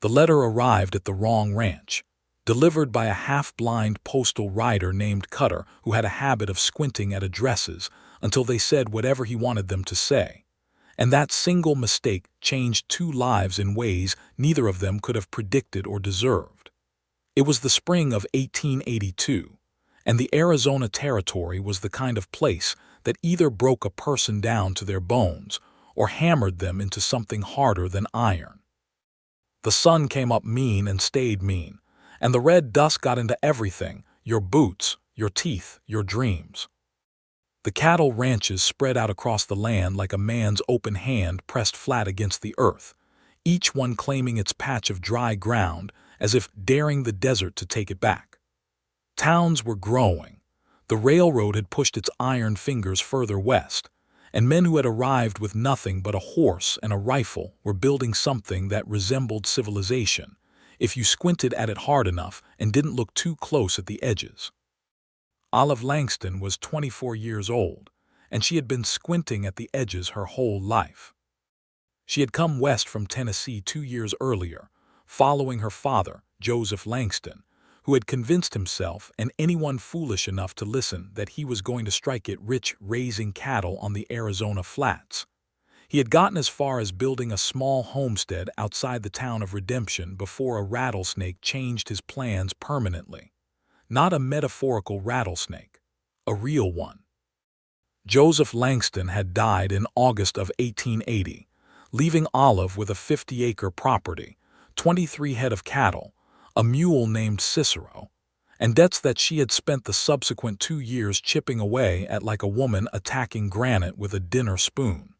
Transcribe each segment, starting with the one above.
The letter arrived at the wrong ranch, delivered by a half-blind postal rider named Cutter who had a habit of squinting at addresses until they said whatever he wanted them to say. And that single mistake changed 2 lives in ways neither of them could have predicted or deserved. It was the spring of 1882, and the Arizona Territory was the kind of place that either broke a person down to their bones or hammered them into something harder than iron. The sun came up mean and stayed mean, and the red dust got into everything: your boots, your teeth, your dreams. The cattle ranches spread out across the land like a man's open hand pressed flat against the earth, each one claiming its patch of dry ground as if daring the desert to take it back. Towns were growing. The railroad had pushed its iron fingers further west, and men who had arrived with nothing but a horse and a rifle were building something that resembled civilization, if you squinted at it hard enough and didn't look too close at the edges. Olive Langston was 24 years old, and she had been squinting at the edges her whole life. She had come west from Tennessee 2 years earlier, following her father, Joseph Langston, who had convinced himself and anyone foolish enough to listen that he was going to strike it rich raising cattle on the Arizona flats. He had gotten as far as building a small homestead outside the town of Redemption before a rattlesnake changed his plans permanently. Not a metaphorical rattlesnake, a real one. Joseph Langston had died in August of 1880, leaving Olive with a 50-acre property, 23 head of cattle, a mule named Cicero, and debts that she had spent the subsequent 2 years chipping away at like a woman attacking granite with a dinner spoon.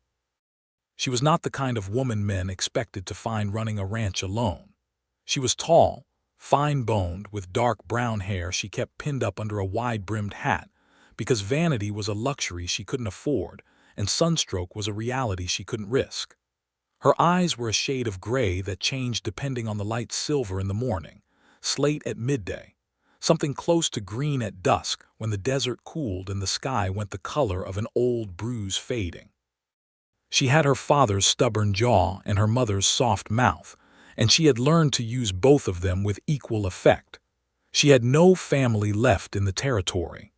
She was not the kind of woman men expected to find running a ranch alone. She was tall, fine-boned, with dark brown hair she kept pinned up under a wide-brimmed hat, because vanity was a luxury she couldn't afford and sunstroke was a reality she couldn't risk. Her eyes were a shade of gray that changed depending on the light: silver in the morning, slate at midday, something close to green at dusk when the desert cooled and the sky went the color of an old bruise fading. She had her father's stubborn jaw and her mother's soft mouth, and she had learned to use both of them with equal effect. She had no family left in the territory.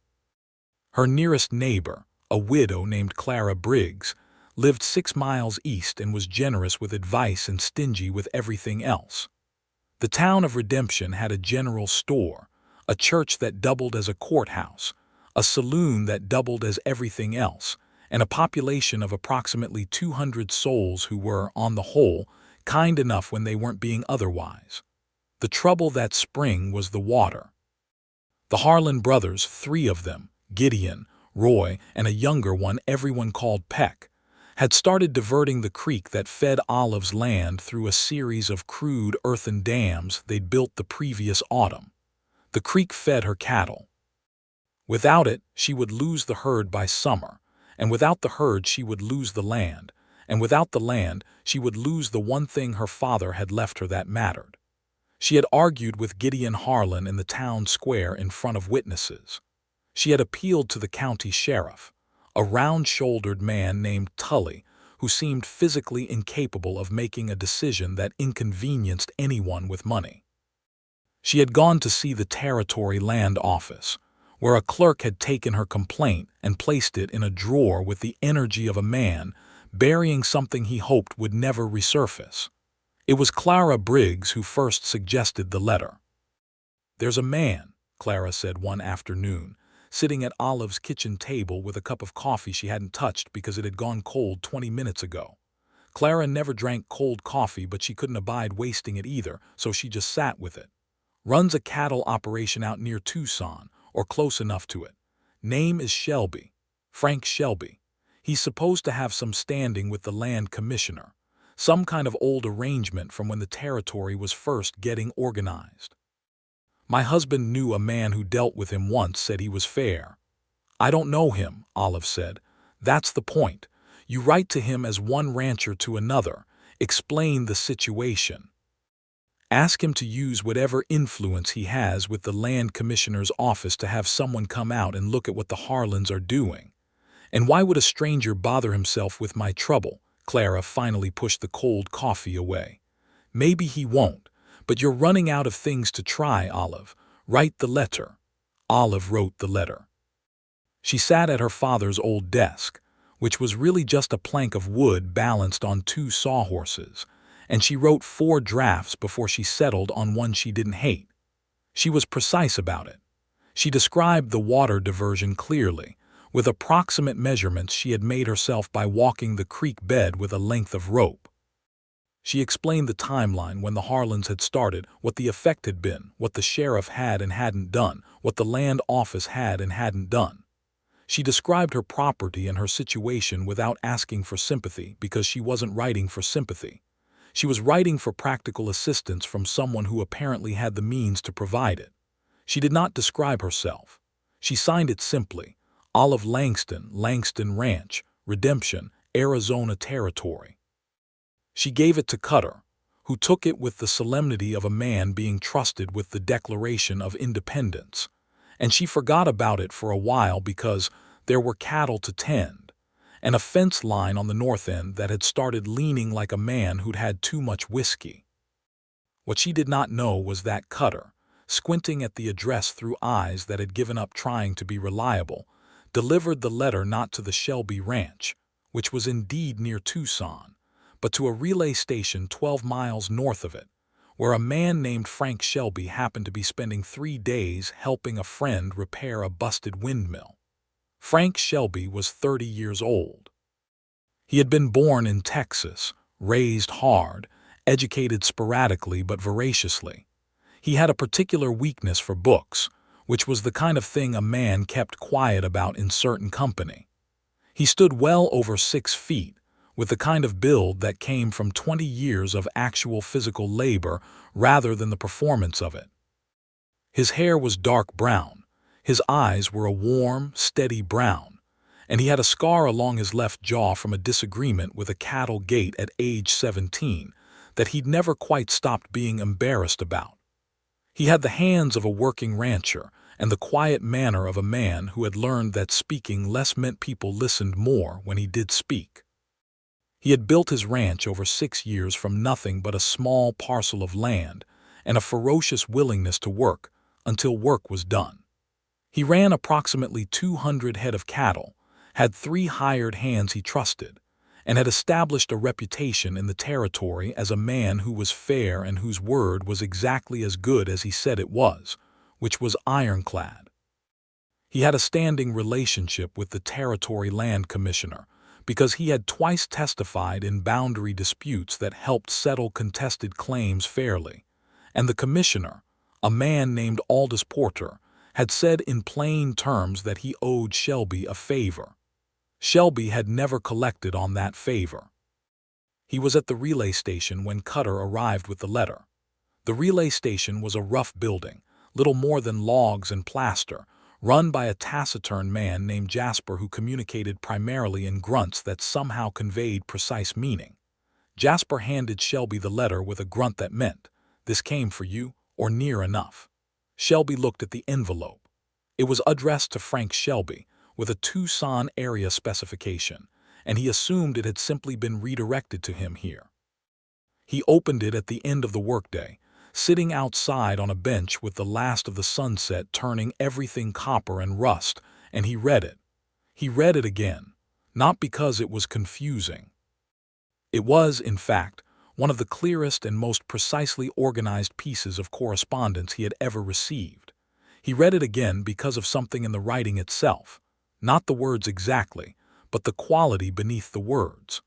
Her nearest neighbor, a widow named Clara Briggs, lived 6 miles east and was generous with advice and stingy with everything else. The town of Redemption had a general store, a church that doubled as a courthouse, a saloon that doubled as everything else, and a population of approximately 200 souls who were, on the whole, kind enough when they weren't being otherwise. The trouble that spring was the water. The Harlan brothers, 3 of them, Gideon, Roy, and a younger one everyone called Peck, had started diverting the creek that fed Olive's land through a series of crude earthen dams they'd built the previous autumn. The creek fed her cattle. Without it, she would lose the herd by summer, and without the herd she would lose the land, and without the land she would lose the one thing her father had left her that mattered. She had argued with Gideon Harlan in the town square in front of witnesses. She had appealed to the county sheriff, a round-shouldered man named Tully, who seemed physically incapable of making a decision that inconvenienced anyone with money. She had gone to see the Territory Land Office, where a clerk had taken her complaint and placed it in a drawer with the energy of a man burying something he hoped would never resurface. It was Clara Briggs who first suggested the letter. "There's a man," Clara said one afternoon, sitting at Olive's kitchen table with a cup of coffee she hadn't touched because it had gone cold 20 minutes ago. Clara never drank cold coffee, but she couldn't abide wasting it either, so she just sat with it. "Runs a cattle operation out near Tucson, or close enough to it. Name is Shelby, Frank Shelby. He's supposed to have some standing with the land commissioner, some kind of old arrangement from when the territory was first getting organized. My husband knew a man who dealt with him once, said he was fair." "I don't know him," Olive said. "That's the point. You write to him as one rancher to another, explain the situation. Ask him to use whatever influence he has with the land commissioner's office to have someone come out and look at what the Harlans are doing. And why would a stranger bother himself with my trouble?" Clara finally pushed the cold coffee away. "Maybe he won't, "But you're running out of things to try, Olive. Write the letter." Olive wrote the letter. She sat at her father's old desk, which was really just a plank of wood balanced on two sawhorses, and she wrote 4 drafts before she settled on one she didn't hate. She was precise about it. She described the water diversion clearly, with approximate measurements she had made herself by walking the creek bed with a length of rope. She explained the timeline when the Harlans had started, what the effect had been, what the sheriff had and hadn't done, what the land office had and hadn't done. She described her property and her situation without asking for sympathy because she wasn't writing for sympathy. She was writing for practical assistance from someone who apparently had the means to provide it. She did not describe herself. She signed it simply, Olive Langston, Langston Ranch, Redemption, Arizona Territory. She gave it to Cutter, who took it with the solemnity of a man being trusted with the Declaration of Independence. And she forgot about it for a while because there were cattle to tend, and a fence line on the north end that had started leaning like a man who'd had too much whiskey. What she did not know was that Cutter, squinting at the address through eyes that had given up trying to be reliable, delivered the letter not to the Shelby Ranch, which was indeed near Tucson, but to a relay station 12 miles north of it, where a man named Frank Shelby happened to be spending 3 days helping a friend repair a busted windmill. Frank Shelby was 30 years old. He had been born in Texas, raised hard, educated sporadically but voraciously. He had a particular weakness for books, which was the kind of thing a man kept quiet about in certain company. He stood well over 6 feet, with the kind of build that came from 20 years of actual physical labor rather than the performance of it. His hair was dark brown, his eyes were a warm, steady brown, and he had a scar along his left jaw from a disagreement with a cattle gate at age 17 that he'd never quite stopped being embarrassed about. He had the hands of a working rancher and the quiet manner of a man who had learned that speaking less meant people listened more when he did speak. He had built his ranch over 6 years from nothing but a small parcel of land and a ferocious willingness to work until work was done. He ran approximately 200 head of cattle, had 3 hired hands he trusted, and had established a reputation in the territory as a man who was fair and whose word was exactly as good as he said it was, which was ironclad. He had a standing relationship with the Territory Land Commissioner, because he had twice testified in boundary disputes that helped settle contested claims fairly, and the commissioner, a man named Aldous Porter, had said in plain terms that he owed Shelby a favor. Shelby had never collected on that favor. He was at the relay station when Cutter arrived with the letter. The relay station was a rough building, little more than logs and plaster, run by a taciturn man named Jasper who communicated primarily in grunts that somehow conveyed precise meaning. Jasper handed Shelby the letter with a grunt that meant, "This came for you," or near enough. Shelby looked at the envelope. It was addressed to Frank Shelby, with a Tucson area specification, and he assumed it had simply been redirected to him here. He opened it at the end of the workday, sitting outside on a bench with the last of the sunset turning everything copper and rust, and he read it. He read it again, not because it was confusing. It was, in fact, one of the clearest and most precisely organized pieces of correspondence he had ever received. He read it again because of something in the writing itself, not the words exactly, but the quality beneath the words.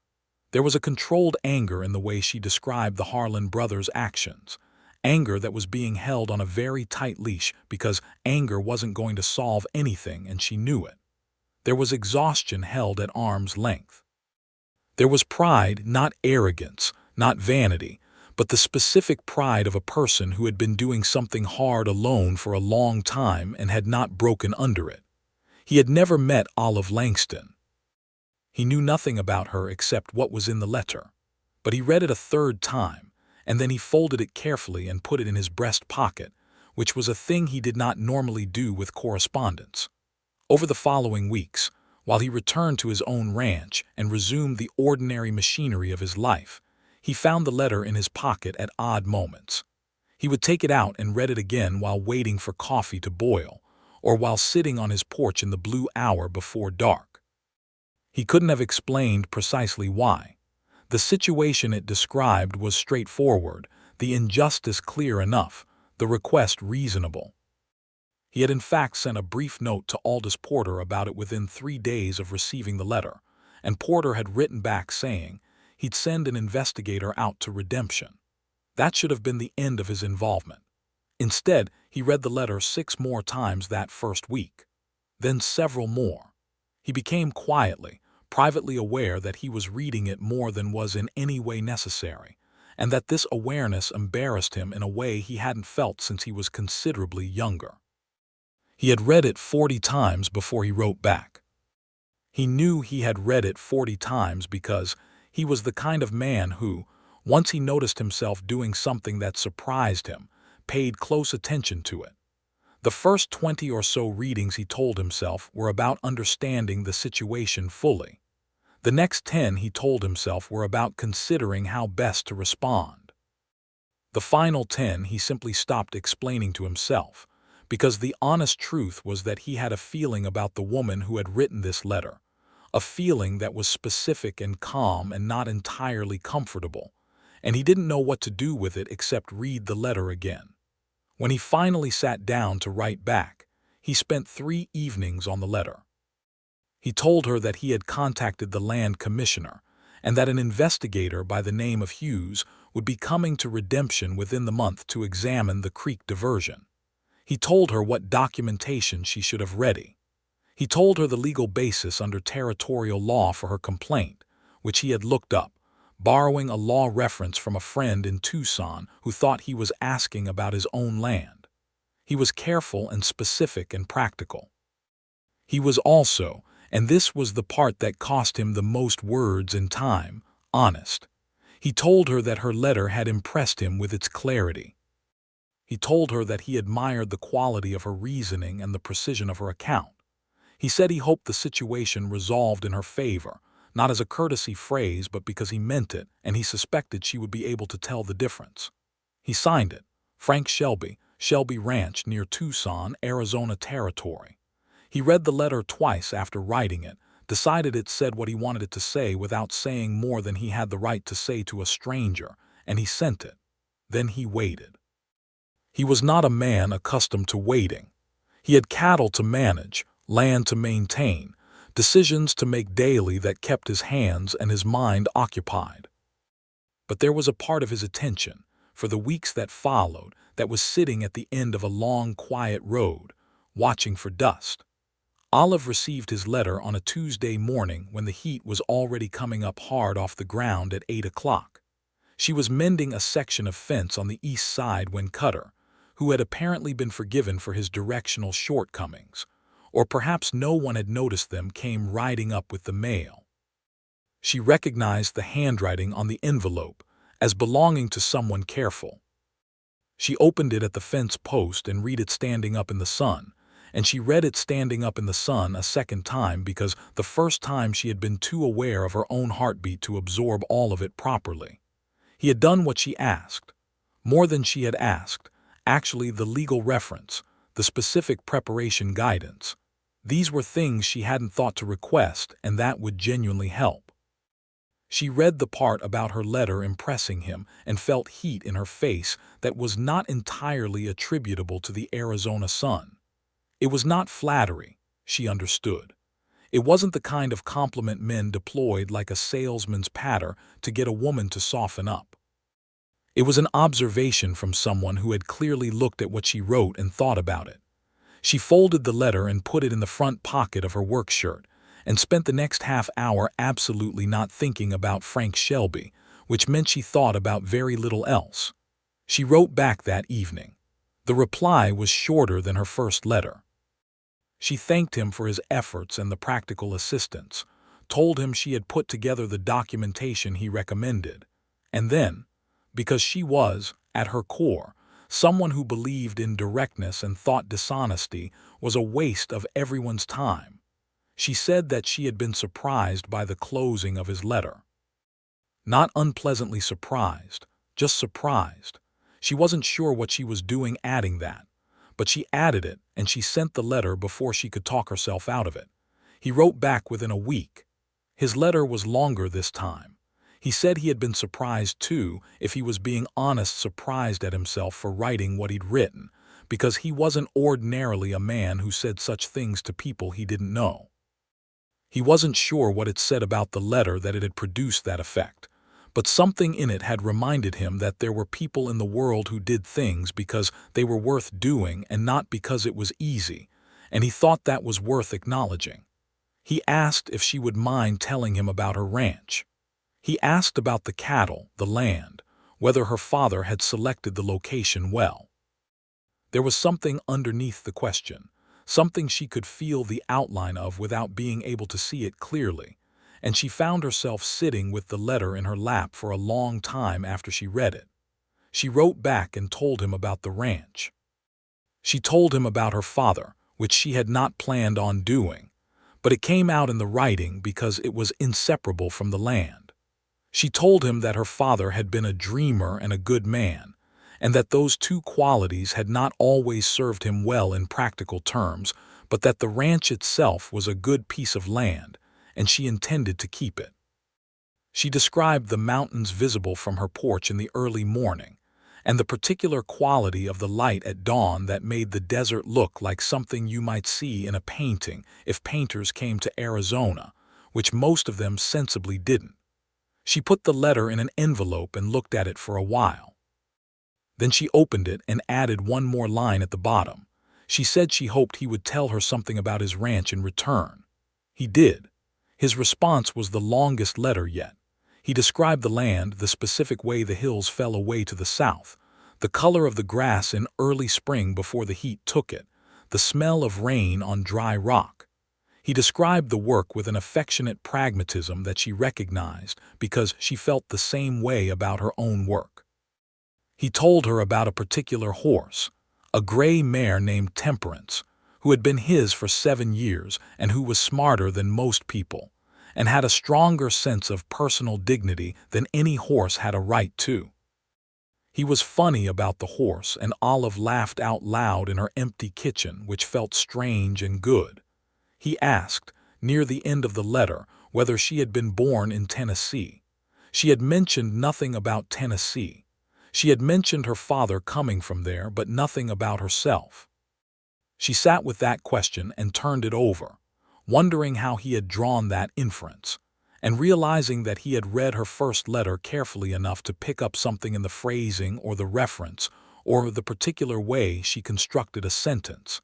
There was a controlled anger in the way she described the Harlan brothers' actions, anger that was being held on a very tight leash because anger wasn't going to solve anything and she knew it. There was exhaustion held at arm's length. There was pride, not arrogance, not vanity, but the specific pride of a person who had been doing something hard alone for a long time and had not broken under it. He had never met Olive Langston. He knew nothing about her except what was in the letter, but he read it a 3rd time, and then he folded it carefully and put it in his breast pocket, which was a thing he did not normally do with correspondence. Over the following weeks, while he returned to his own ranch and resumed the ordinary machinery of his life, he found the letter in his pocket at odd moments. He would take it out and read it again while waiting for coffee to boil, or while sitting on his porch in the blue hour before dark. He couldn't have explained precisely why. The situation it described was straightforward, the injustice clear enough, the request reasonable. He had in fact sent a brief note to Aldous Porter about it within 3 days of receiving the letter, and Porter had written back saying he'd send an investigator out to Redemption. That should have been the end of his involvement. Instead, he read the letter 6 more times that first week, then several more. He became privately aware that he was reading it more than was in any way necessary, and that this awareness embarrassed him in a way he hadn't felt since he was considerably younger. He had read it 40 times before he wrote back. He knew he had read it 40 times because he was the kind of man who, once he noticed himself doing something that surprised him, paid close attention to it. The first 20 or so readings, he told himself, were about understanding the situation fully. The next 10, he told himself, were about considering how best to respond. The final 10 he simply stopped explaining to himself, because the honest truth was that he had a feeling about the woman who had written this letter, a feeling that was specific and calm and not entirely comfortable, and he didn't know what to do with it except read the letter again. When he finally sat down to write back, he spent 3 evenings on the letter. He told her that he had contacted the land commissioner and that an investigator by the name of Hughes would be coming to Redemption within the month to examine the creek diversion. He told her what documentation she should have ready. He told her the legal basis under territorial law for her complaint, which he had looked up, borrowing a law reference from a friend in Tucson who thought he was asking about his own land. He was careful and specific and practical. He was also, and this was the part that cost him the most words and time, honest. He told her that her letter had impressed him with its clarity. He told her that he admired the quality of her reasoning and the precision of her account. He said he hoped the situation resolved in her favor, not as a courtesy phrase but because he meant it and he suspected she would be able to tell the difference. He signed it, Frank Shelby, Shelby Ranch near Tucson, Arizona Territory. He read the letter twice after writing it, decided it said what he wanted it to say without saying more than he had the right to say to a stranger, and he sent it. Then he waited. He was not a man accustomed to waiting. He had cattle to manage, land to maintain, decisions to make daily that kept his hands and his mind occupied. But there was a part of his attention, for the weeks that followed, that was sitting at the end of a long, quiet road, watching for dust. Olive received his letter on a Tuesday morning when the heat was already coming up hard off the ground at 8 o'clock. She was mending a section of fence on the east side when Cutter, who had apparently been forgiven for his directional shortcomings, or perhaps no one had noticed them, came riding up with the mail. She recognized the handwriting on the envelope as belonging to someone careful. She opened it at the fence post and read it standing up in the sun, and she read it standing up in the sun a second time because the first time she had been too aware of her own heartbeat to absorb all of it properly. He had done what she asked, more than she had asked, actually the legal reference, the specific preparation guidance. These were things she hadn't thought to request, and that would genuinely help. She read the part about her letter impressing him and felt heat in her face that was not entirely attributable to the Arizona sun. It was not flattery, she understood. It wasn't the kind of compliment men deployed like a salesman's patter to get a woman to soften up. It was an observation from someone who had clearly looked at what she wrote and thought about it. She folded the letter and put it in the front pocket of her work shirt, and spent the next half hour absolutely not thinking about Frank Shelby, which meant she thought about very little else. She wrote back that evening. The reply was shorter than her first letter. She thanked him for his efforts and the practical assistance, told him she had put together the documentation he recommended, and then, because she was, at her core, someone who believed in directness and thought dishonesty was a waste of everyone's time, she said that she had been surprised by the closing of his letter. Not unpleasantly surprised, just surprised. She wasn't sure what she was doing adding that, but she added it and she sent the letter before she could talk herself out of it. He wrote back within a week. His letter was longer this time. He said he had been surprised too, if he was being honest, surprised at himself for writing what he'd written, because he wasn't ordinarily a man who said such things to people he didn't know. He wasn't sure what it said about the letter that it had produced that effect, but something in it had reminded him that there were people in the world who did things because they were worth doing and not because it was easy, and he thought that was worth acknowledging. He asked if she would mind telling him about her ranch. He asked about the cattle, the land, whether her father had selected the location well. There was something underneath the question, something she could feel the outline of without being able to see it clearly, and she found herself sitting with the letter in her lap for a long time after she read it. She wrote back and told him about the ranch. She told him about her father, which she had not planned on doing, but it came out in the writing because it was inseparable from the land. She told him that her father had been a dreamer and a good man, and that those two qualities had not always served him well in practical terms, but that the ranch itself was a good piece of land, and she intended to keep it. She described the mountains visible from her porch in the early morning, and the particular quality of the light at dawn that made the desert look like something you might see in a painting if painters came to Arizona, which most of them sensibly didn't. She put the letter in an envelope and looked at it for a while. Then she opened it and added one more line at the bottom. She said she hoped he would tell her something about his ranch in return. He did. His response was the longest letter yet. He described the land, the specific way the hills fell away to the south, the color of the grass in early spring before the heat took it, the smell of rain on dry rock. He described the work with an affectionate pragmatism that she recognized because she felt the same way about her own work. He told her about a particular horse, a gray mare named Temperance, who had been his for 7 years and who was smarter than most people, and had a stronger sense of personal dignity than any horse had a right to. He was funny about the horse, and Olive laughed out loud in her empty kitchen, which felt strange and good. He asked, near the end of the letter, whether she had been born in Tennessee. She had mentioned nothing about Tennessee. She had mentioned her father coming from there, but nothing about herself. She sat with that question and turned it over, wondering how he had drawn that inference, and realizing that he had read her first letter carefully enough to pick up something in the phrasing or the reference or the particular way she constructed a sentence,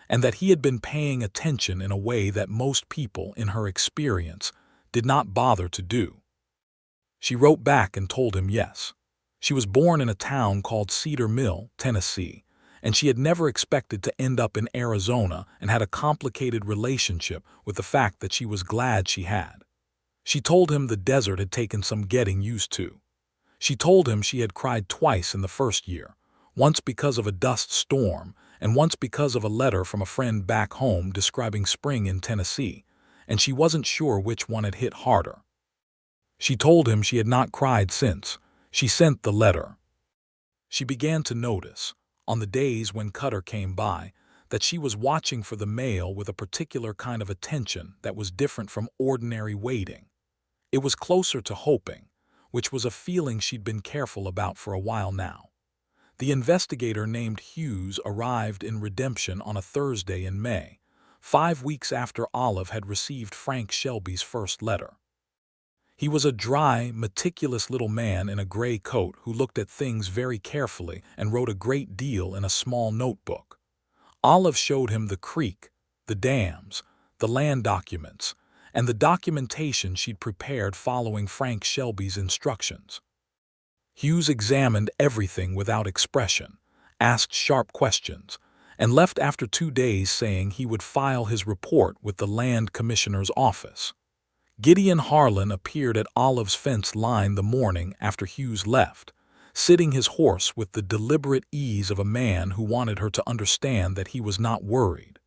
and that he had been paying attention in a way that most people, in her experience, did not bother to do. She wrote back and told him yes. She was born in a town called Cedar Mill, Tennessee, and she had never expected to end up in Arizona and had a complicated relationship with the fact that she was glad she had. She told him the desert had taken some getting used to. She told him she had cried twice in the first year, once because of a dust storm and once because of a letter from a friend back home describing spring in Tennessee, and she wasn't sure which one had hit harder. She told him she had not cried since she sent the letter. She began to notice, on the days when Cutter came by, that she was watching for the mail with a particular kind of attention that was different from ordinary waiting. It was closer to hoping, which was a feeling she'd been careful about for a while now. The investigator named Hughes arrived in Redemption on a Thursday in May, 5 weeks after Olive had received Frank Shelby's first letter. He was a dry, meticulous little man in a gray coat who looked at things very carefully and wrote a great deal in a small notebook. Olive showed him the creek, the dams, the land documents, and the documentation she'd prepared following Frank Shelby's instructions. Hughes examined everything without expression, asked sharp questions, and left after 2 days saying he would file his report with the Land Commissioner's office. Gideon Harlan appeared at Olive's fence line the morning after Hughes left, sitting his horse with the deliberate ease of a man who wanted her to understand that he was not worried.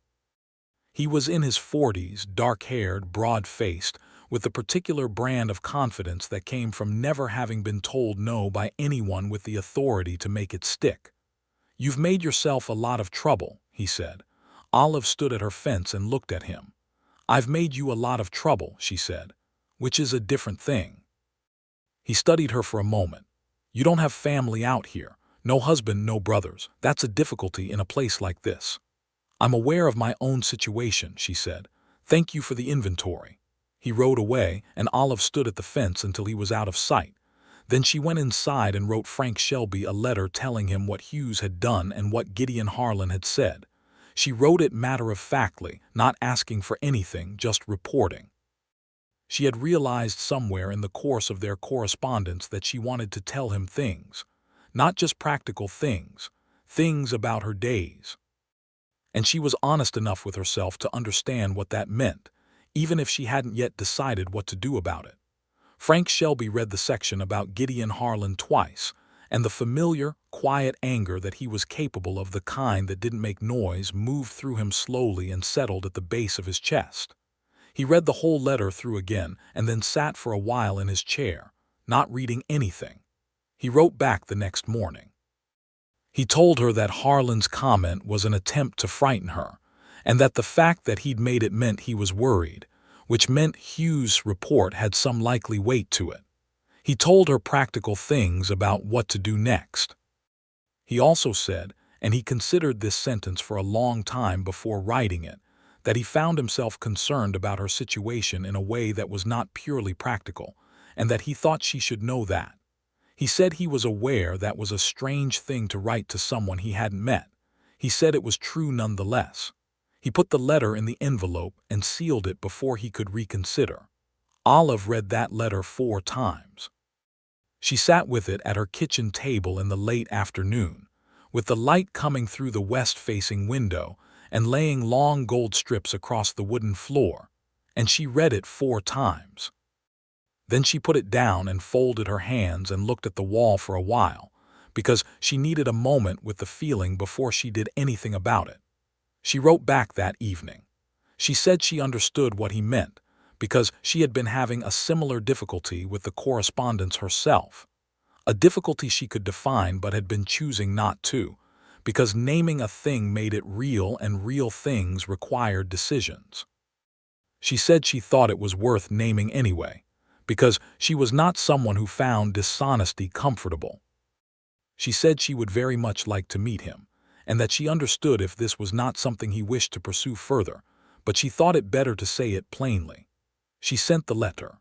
He was in his 40s, dark-haired, broad-faced, with the particular brand of confidence that came from never having been told no by anyone with the authority to make it stick. "You've made yourself a lot of trouble," he said. Olive stood at her fence and looked at him. "I've made you a lot of trouble," she said, "which is a different thing." He studied her for a moment. "You don't have family out here. No husband, no brothers. That's a difficulty in a place like this." "I'm aware of my own situation," she said. "Thank you for the inventory." He rode away, and Olive stood at the fence until he was out of sight. Then she went inside and wrote Frank Shelby a letter telling him what Hughes had done and what Gideon Harlan had said. She wrote it matter-of-factly, not asking for anything, just reporting. She had realized somewhere in the course of their correspondence that she wanted to tell him things. Not just practical things, things about her days. And she was honest enough with herself to understand what that meant, even if she hadn't yet decided what to do about it. Frank Shelby read the section about Gideon Harlan twice, and the familiar, quiet anger that he was capable of, the kind that didn't make noise, moved through him slowly and settled at the base of his chest. He read the whole letter through again and then sat for a while in his chair, not reading anything. He wrote back the next morning. He told her that Harlan's comment was an attempt to frighten her, and that the fact that he'd made it meant he was worried, which meant Hughes' report had some likely weight to it. He told her practical things about what to do next. He also said, and he considered this sentence for a long time before writing it, that he found himself concerned about her situation in a way that was not purely practical, and that he thought she should know that. He said he was aware that was a strange thing to write to someone he hadn't met. He said it was true nonetheless. He put the letter in the envelope and sealed it before he could reconsider. Olive read that letter 4 times. She sat with it at her kitchen table in the late afternoon, with the light coming through the west-facing window and laying long gold strips across the wooden floor, and she read it 4 times. Then she put it down and folded her hands and looked at the wall for a while, because she needed a moment with the feeling before she did anything about it. She wrote back that evening. She said she understood what he meant, because she had been having a similar difficulty with the correspondence herself. A difficulty she could define but had been choosing not to, because naming a thing made it real and real things required decisions. She said she thought it was worth naming anyway, because she was not someone who found dishonesty comfortable. She said she would very much like to meet him, and that she understood if this was not something he wished to pursue further, but she thought it better to say it plainly. She sent the letter.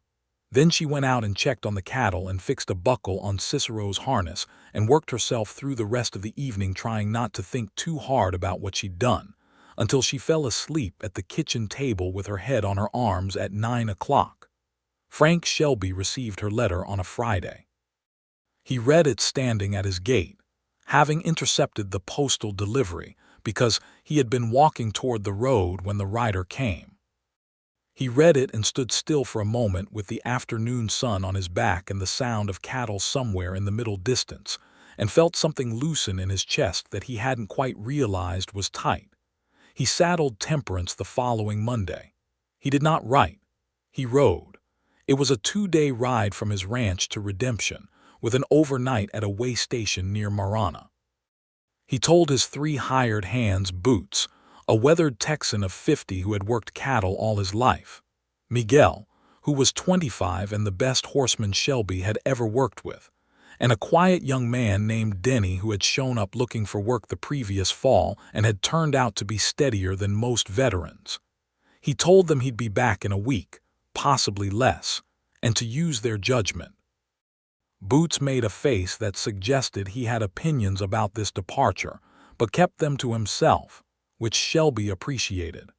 Then she went out and checked on the cattle and fixed a buckle on Cicero's harness and worked herself through the rest of the evening trying not to think too hard about what she'd done, until she fell asleep at the kitchen table with her head on her arms at 9 o'clock. Frank Shelby received her letter on a Friday. He read it standing at his gate, having intercepted the postal delivery because he had been walking toward the road when the rider came. He read it and stood still for a moment with the afternoon sun on his back and the sound of cattle somewhere in the middle distance, and felt something loosen in his chest that he hadn't quite realized was tight. He saddled Temperance the following Monday. He did not write. He rode. It was a 2-day ride from his ranch to Redemption, with an overnight at a way station near Marana. He told his 3 hired hands, Boots, a weathered Texan of 50 who had worked cattle all his life, Miguel, who was 25 and the best horseman Shelby had ever worked with, and a quiet young man named Denny who had shown up looking for work the previous fall and had turned out to be steadier than most veterans. He told them he'd be back in a week, possibly less, and to use their judgment. Boots made a face that suggested he had opinions about this departure, but kept them to himself, which Shelby appreciated.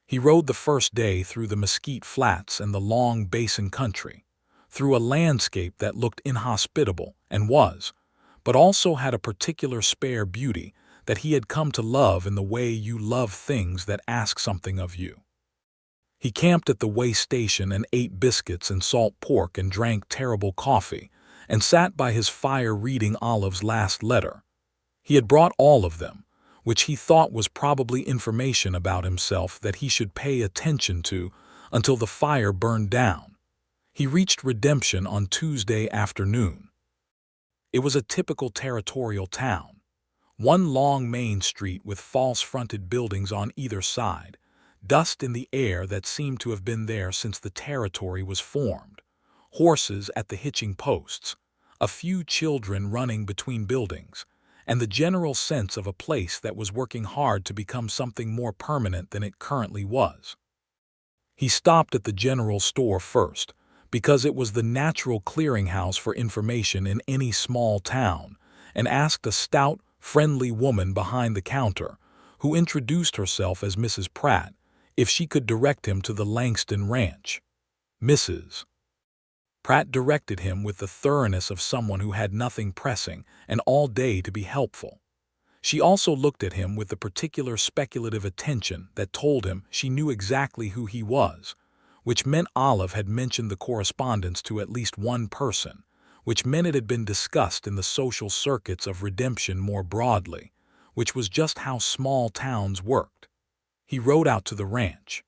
He rode the first day through the Mesquite Flats and the long basin country, through a landscape that looked inhospitable and was, but also had a particular spare beauty that he had come to love in the way you love things that ask something of you. He camped at the way station and ate biscuits and salt pork and drank terrible coffee, and sat by his fire reading Olive's last letter. He had brought all of them, which he thought was probably information about himself that he should pay attention to until the fire burned down. He reached Redemption on Tuesday afternoon. It was a typical territorial town. One long main street with false-fronted buildings on either side, dust in the air that seemed to have been there since the territory was formed, horses at the hitching posts, a few children running between buildings, and the general sense of a place that was working hard to become something more permanent than it currently was. He stopped at the general store first, because it was the natural clearinghouse for information in any small town, and asked a stout, friendly woman behind the counter, who introduced herself as Mrs. Pratt, if she could direct him to the Langston ranch. Mrs. Pratt directed him with the thoroughness of someone who had nothing pressing and all day to be helpful. She also looked at him with the particular speculative attention that told him she knew exactly who he was, which meant Olive had mentioned the correspondence to at least one person, which meant it had been discussed in the social circuits of Redemption more broadly, which was just how small towns worked. He rode out to the ranch.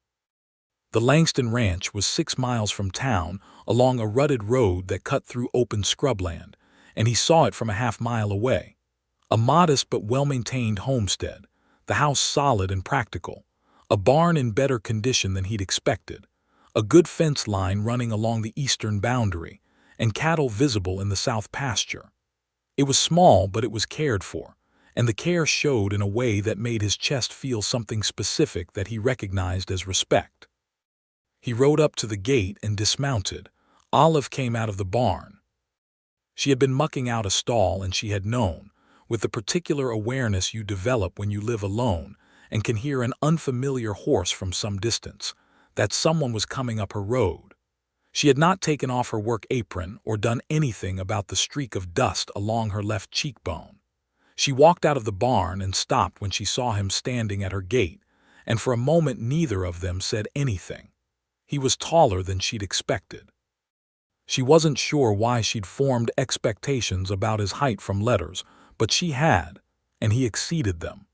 The Langston Ranch was 6 miles from town along a rutted road that cut through open scrubland, and he saw it from a half-mile away. A modest but well-maintained homestead, the house solid and practical, a barn in better condition than he'd expected, a good fence line running along the eastern boundary, and cattle visible in the south pasture. It was small, but it was cared for, and the care showed in a way that made his chest feel something specific that he recognized as respect. He rode up to the gate and dismounted. Olive came out of the barn. She had been mucking out a stall, and she had known, with the particular awareness you develop when you live alone and can hear an unfamiliar horse from some distance, that someone was coming up her road. She had not taken off her work apron or done anything about the streak of dust along her left cheekbone. She walked out of the barn and stopped when she saw him standing at her gate, and for a moment neither of them said anything. He was taller than she'd expected. She wasn't sure why she'd formed expectations about his height from letters, but she had, and he exceeded them.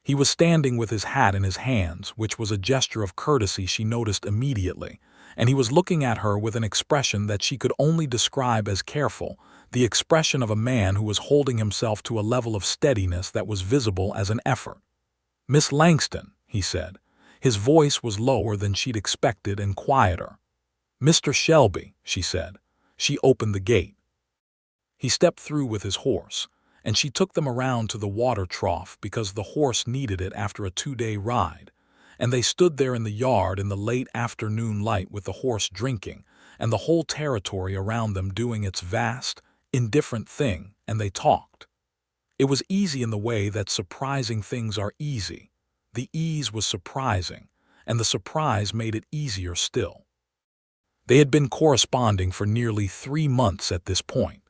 He was standing with his hat in his hands, which was a gesture of courtesy she noticed immediately, and he was looking at her with an expression that she could only describe as careful, the expression of a man who was holding himself to a level of steadiness that was visible as an effort. "Miss Langston," he said. His voice was lower than she'd expected and quieter. "Mr. Shelby," she said. She opened the gate. He stepped through with his horse, and she took them around to the water trough because the horse needed it after a 2-day ride, and they stood there in the yard in the late afternoon light with the horse drinking and the whole territory around them doing its vast, indifferent thing, and they talked. It was easy in the way that surprising things are easy. The ease was surprising, and the surprise made it easier still. They had been corresponding for nearly 3 months at this point,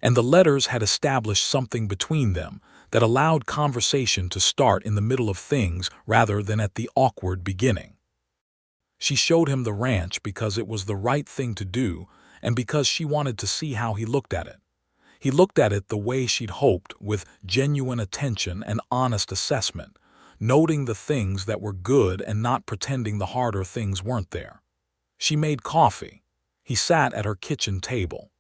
and the letters had established something between them that allowed conversation to start in the middle of things rather than at the awkward beginning. She showed him the ranch because it was the right thing to do and because she wanted to see how he looked at it. He looked at it the way she'd hoped, with genuine attention and honest assessment, noting the things that were good and not pretending the harder things weren't there. She made coffee. He sat at her kitchen table.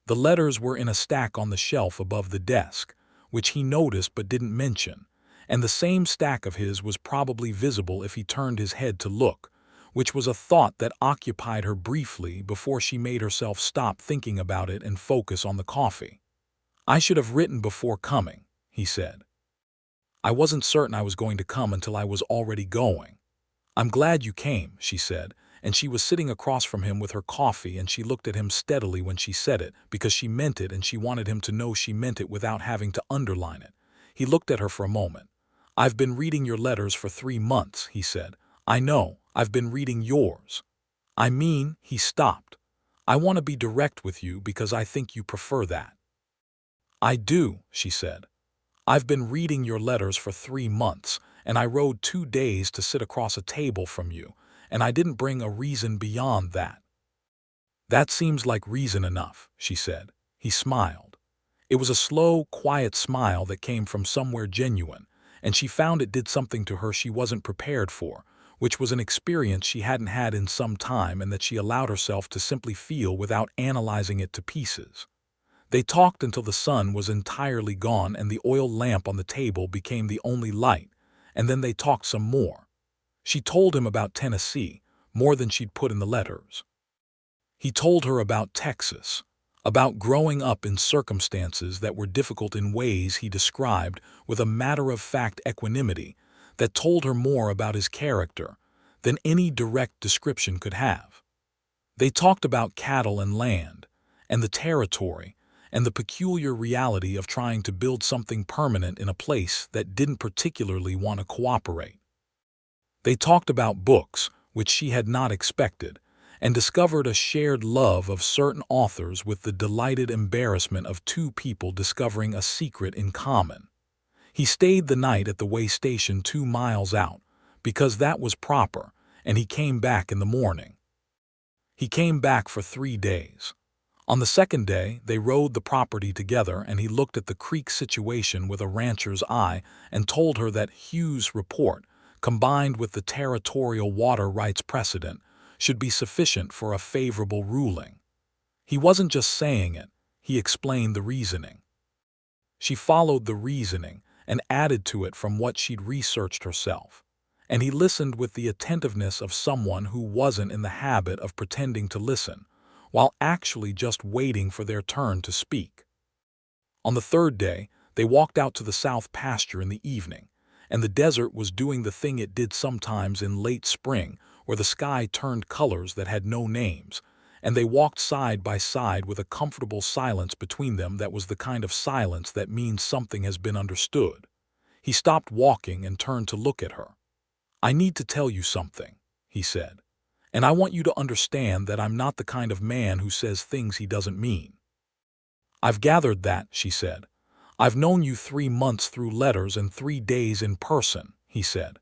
The letters were in a stack on the shelf above the desk, which he noticed but didn't mention, and the same stack of his was probably visible if he turned his head to look, which was a thought that occupied her briefly before she made herself stop thinking about it and focus on the coffee. "I should have written before coming," he said. "I wasn't certain I was going to come until I was already going." "I'm glad you came," she said, and she was sitting across from him with her coffee, and she looked at him steadily when she said it, because she meant it and she wanted him to know she meant it without having to underline it. He looked at her for a moment. "I've been reading your letters for 3 months," he said. "I know, I've been reading yours." "I mean," he stopped. "I want to be direct with you because I think you prefer that." "I do," she said. "I've been reading your letters for 3 months, and I rode 2 days to sit across a table from you, and I didn't bring a reason beyond that." "That seems like reason enough," she said. He smiled. It was a slow, quiet smile that came from somewhere genuine, and she found it did something to her she wasn't prepared for, which was an experience she hadn't had in some time and that she allowed herself to simply feel without analyzing it to pieces. They talked until the sun was entirely gone and the oil lamp on the table became the only light, and then they talked some more. She told him about Tennessee, more than she'd put in the letters. He told her about Texas, about growing up in circumstances that were difficult in ways he described with a matter-of-fact equanimity that told her more about his character than any direct description could have. They talked about cattle and land, and the territory, and the peculiar reality of trying to build something permanent in a place that didn't particularly want to cooperate. They talked about books, which she had not expected, and discovered a shared love of certain authors with the delighted embarrassment of two people discovering a secret in common. He stayed the night at the way station 2 miles out, because that was proper, and he came back in the morning. He came back for 3 days. On the second day, they rode the property together and he looked at the creek situation with a rancher's eye and told her that Hughes' report, combined with the territorial water rights precedent, should be sufficient for a favorable ruling. He wasn't just saying it, he explained the reasoning. She followed the reasoning and added to it from what she'd researched herself, and he listened with the attentiveness of someone who wasn't in the habit of pretending to listen, while actually just waiting for their turn to speak. On the third day, they walked out to the south pasture in the evening, and the desert was doing the thing it did sometimes in late spring, where the sky turned colors that had no names, and they walked side by side with a comfortable silence between them that was the kind of silence that means something has been understood. He stopped walking and turned to look at her. "I need to tell you something," he said, "and I want you to understand that I'm not the kind of man who says things he doesn't mean." "I've gathered that," she said. "I've known you 3 months through letters and 3 days in person," he said.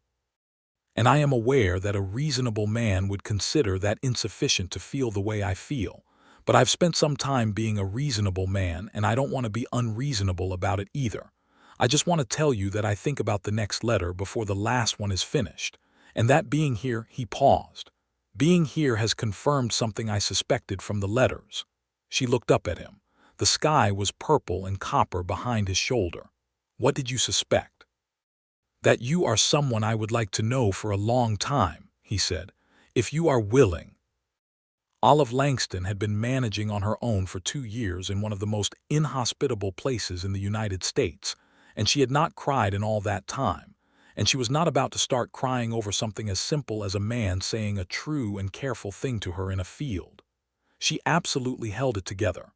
"And I am aware that a reasonable man would consider that insufficient to feel the way I feel, but I've spent some time being a reasonable man and I don't want to be unreasonable about it either. I just want to tell you that I think about the next letter before the last one is finished, and that being here," he paused, "being here has confirmed something I suspected from the letters." She looked up at him. The sky was purple and copper behind his shoulder. "What did you suspect?" "That you are someone I would like to know for a long time," he said, "if you are willing." Olive Langston had been managing on her own for 2 years in one of the most inhospitable places in the United States, and she had not cried in all that time, and she was not about to start crying over something as simple as a man saying a true and careful thing to her in a field. She absolutely held it together,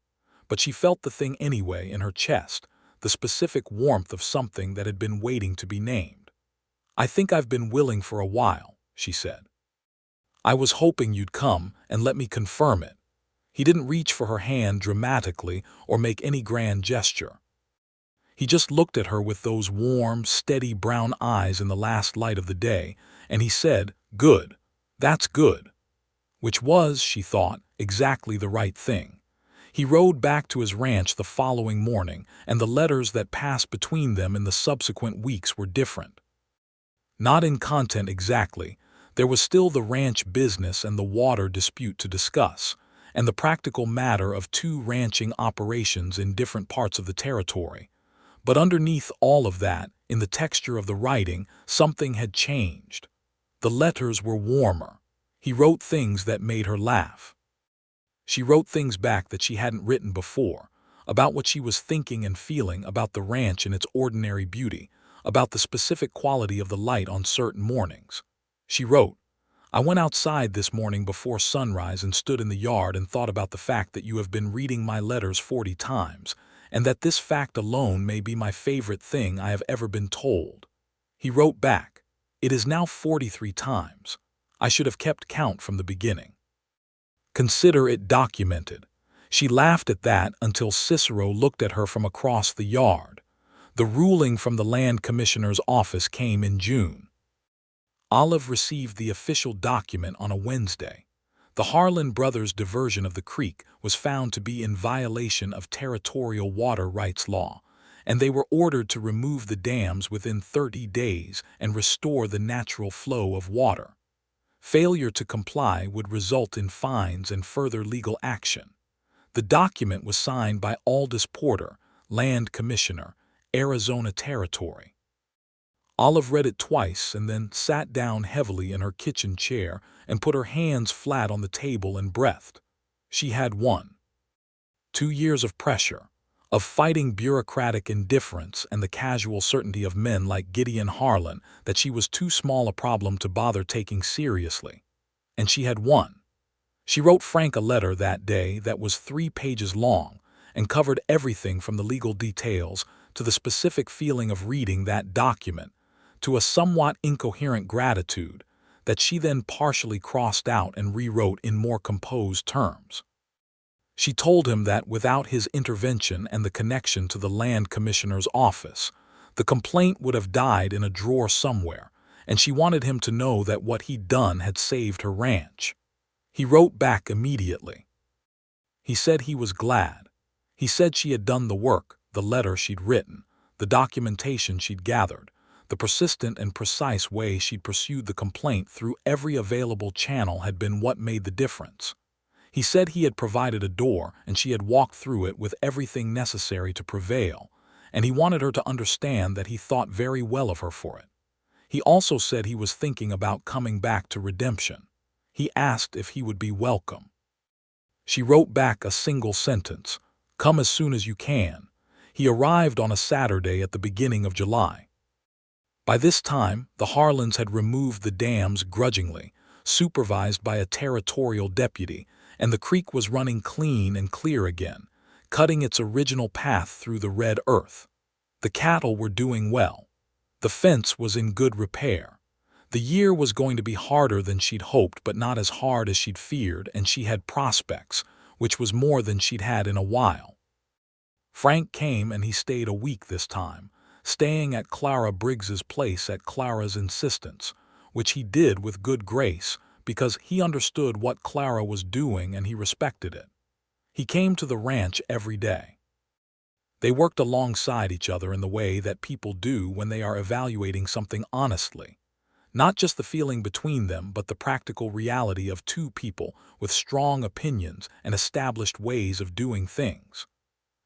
but she felt the thing anyway in her chest, the specific warmth of something that had been waiting to be named. "I think I've been willing for a while," she said. "I was hoping you'd come and let me confirm it." He didn't reach for her hand dramatically or make any grand gesture. He just looked at her with those warm, steady brown eyes in the last light of the day, and he said, "Good. That's good." Which was, she thought, exactly the right thing. He rode back to his ranch the following morning, and the letters that passed between them in the subsequent weeks were different. Not in content exactly. There was still the ranch business and the water dispute to discuss, and the practical matter of 2 ranching operations in different parts of the territory. But underneath all of that, in the texture of the writing, something had changed. The letters were warmer. He wrote things that made her laugh. She wrote things back that she hadn't written before, about what she was thinking and feeling about the ranch in its ordinary beauty, about the specific quality of the light on certain mornings. She wrote, "I went outside this morning before sunrise and stood in the yard and thought about the fact that you have been reading my letters 40 times, and that this fact alone may be my favorite thing I have ever been told." He wrote back, "It is now 43 times. I should have kept count from the beginning. Consider it documented." She laughed at that until Cicero looked at her from across the yard. The ruling from the land commissioner's office came in June. Olive received the official document on a Wednesday. The Harlan brothers' diversion of the creek was found to be in violation of territorial water rights law, and they were ordered to remove the dams within 30 days and restore the natural flow of water. Failure to comply would result in fines and further legal action. The document was signed by Aldous Porter, Land Commissioner, Arizona Territory. Olive read it twice and then sat down heavily in her kitchen chair and put her hands flat on the table and breathed. She had won. 2 years of pressure, of fighting bureaucratic indifference and the casual certainty of men like Gideon Harlan that she was too small a problem to bother taking seriously. And she had won. She wrote Frank a letter that day that was 3 pages long and covered everything from the legal details to the specific feeling of reading that document, to a somewhat incoherent gratitude that she then partially crossed out and rewrote in more composed terms. She told him that without his intervention and the connection to the Land Commissioner's office, the complaint would have died in a drawer somewhere, and she wanted him to know that what he'd done had saved her ranch. He wrote back immediately. He said he was glad. He said she had done the work, the letter she'd written, the documentation she'd gathered, the persistent and precise way she'd pursued the complaint through every available channel had been what made the difference. He said he had provided a door and she had walked through it with everything necessary to prevail, and he wanted her to understand that he thought very well of her for it. He also said he was thinking about coming back to Redemption. He asked if he would be welcome. She wrote back a single sentence, "Come as soon as you can." He arrived on a Saturday at the beginning of July. By this time, the Harlans had removed the dams grudgingly, supervised by a territorial deputy, and the creek was running clean and clear again, cutting its original path through the red earth. The cattle were doing well. The fence was in good repair. The year was going to be harder than she'd hoped, but not as hard as she'd feared, and she had prospects, which was more than she'd had in a while. Frank came and he stayed a week this time, staying at Clara Briggs's place at Clara's insistence, which he did with good grace because he understood what Clara was doing and he respected it. He came to the ranch every day. They worked alongside each other in the way that people do when they are evaluating something honestly. Not just the feeling between them, but the practical reality of 2 people with strong opinions and established ways of doing things.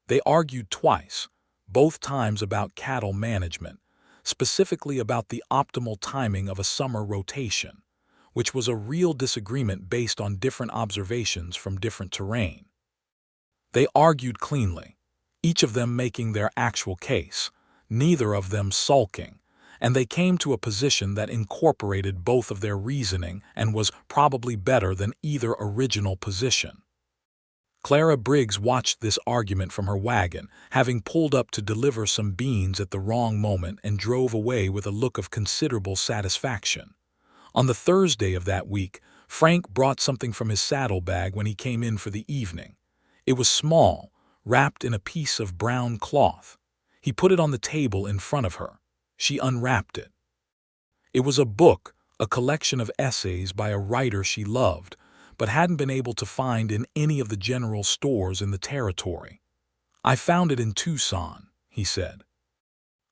They argued twice, both times about cattle management, specifically about the optimal timing of a summer rotation, which was a real disagreement based on different observations from different terrain. They argued cleanly, each of them making their actual case, neither of them sulking, and they came to a position that incorporated both of their reasoning and was probably better than either original position. Clara Briggs watched this argument from her wagon, having pulled up to deliver some beans at the wrong moment, and drove away with a look of considerable satisfaction. On the Thursday of that week, Frank brought something from his saddlebag when he came in for the evening. It was small, wrapped in a piece of brown cloth. He put it on the table in front of her. She unwrapped it. It was a book, a collection of essays by a writer she loved, but hadn't been able to find in any of the general stores in the territory. "I found it in Tucson," he said.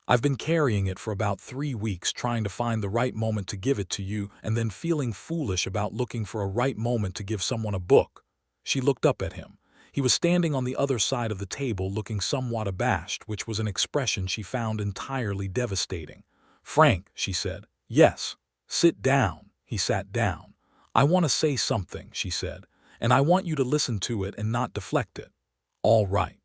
"I've been carrying it for about 3 weeks, trying to find the right moment to give it to you and then feeling foolish about looking for a right moment to give someone a book." She looked up at him. He was standing on the other side of the table looking somewhat abashed, which was an expression she found entirely devastating. "Frank," she said. "Yes." "Sit down." He sat down. "I want to say something," she said, "and I want you to listen to it and not deflect it." "All right."